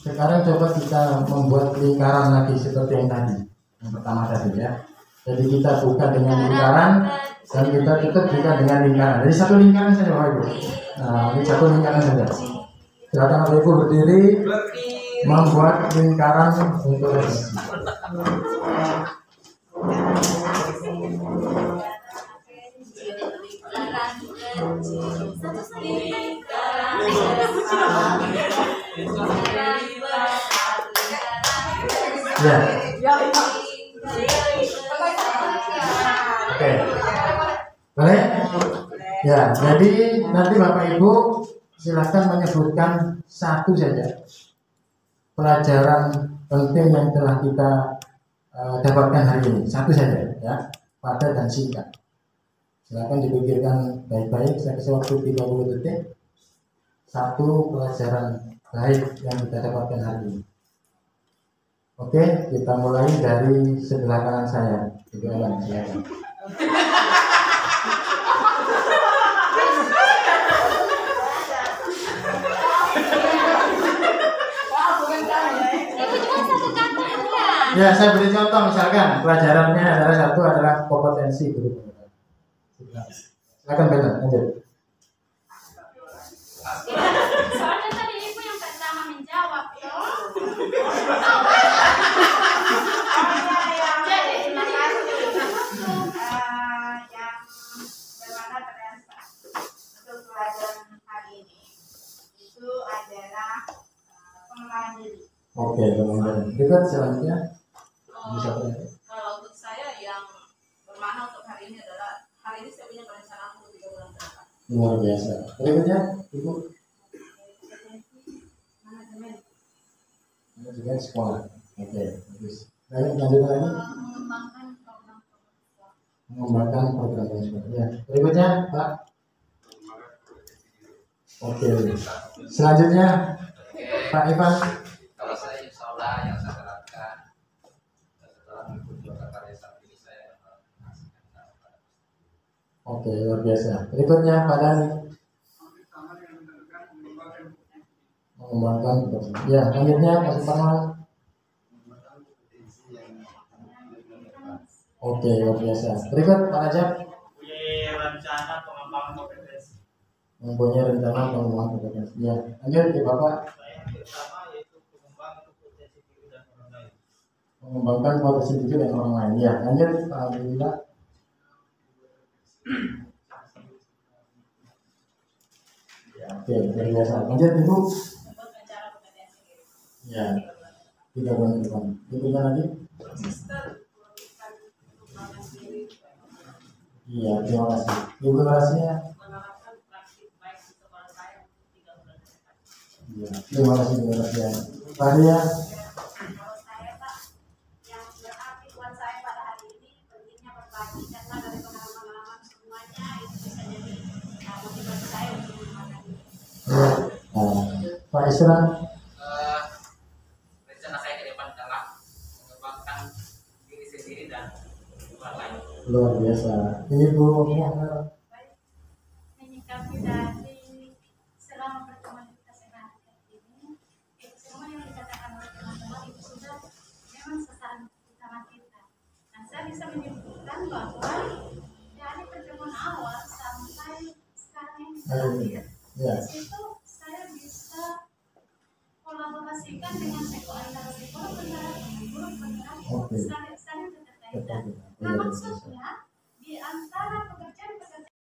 sekarang coba kita membuat lingkaran lagi seperti yang tadi, yang pertama tadi ya. Jadi kita buka dengan lingkaran dan kita tutup juga dengan lingkaran. Jadi satu lingkaran saja Bapak Ibu. Nah, ini satu lingkaran saja. Silakan Bapak Ibu berdiri membuat lingkaran untuk refleksi. Ya. Oke. Boleh? Ya, jadi nanti Bapak Ibu silakan menyebutkan satu saja pelajaran penting yang telah kita dapatkan hari ini. Satu saja ya, padat dan singkat. Silakan dipikirkan baik-baik, saya kasih waktu 30 detik. Satu pelajaran baik yang kita dapatkan hari ini. Oke, kita mulai dari sebelah kanan saya. Ibu Ellen, silakan. Ya, saya beri contoh misalkan pelajarannya adalah satu adalah kompetensi guru. Silakan Bella, lanjut. Soalnya tadi ibu yang pertama menjawab ya. Jadi terima kasih. Yang bagaimana terasa untuk pelajaran hari ini itu adalah pengembangan diri. Oke, teman-teman. Kita selanjutnya bisa Kalau untuk saya yang bermakna untuk hari ini adalah hari ini saya punya rencana untuk 3 bulan ke depan. luar biasa. Berikutnya, Ibu. Manajemen sekolah. Oke, bagus. Lanjut lagi. Mengembangkan program sekolah. Ya, berikutnya, Pak. Oke. Selanjutnya, Pak Ivan. Kalau saya insya Allah yang saya terapkan setelah mengikuti karya saat ini saya Oke, luar biasa. Berikutnya, Pak Dani. Mengembangkan. Ya, selanjutnya, Pak Suparman. Oke, luar biasa. Berikut, Pak Rajab. Mempunyai rencana pengembangan kompetensi. Mempunyai rencana pengembangan kompetensi. Ya, lanjut ke Bapak. Mengembangkan potensi diri dan orang lain. Ya, lanjut. Alhamdulillah. Ya, oke, luar biasa. Lanjut, Ibu. Ya, 3 bulan ke depan. Berikutnya lagi. Iya, terima kasih. Ibu narasinya. Iya, terima kasih Bu Nadia. Pak Ria. Pak Isra. rencana saya ke depan adalah mengembangkan diri sendiri dan orang lain. Luar biasa. Ibu Muhammad. Menyikapi dari selama pertemuan kita sehari-hari ini, itu semua yang dikatakan oleh teman-teman itu sudah memang sasaran utama kita. Nah, saya bisa menyebutkan bahwa dari pertemuan awal sampai sekarang ini terakhir, Ya. di situ saya bisa kolaborasikan dengan antara psikolog, antara guru, antara Oke. saling berkaitan. Nah, maksudnya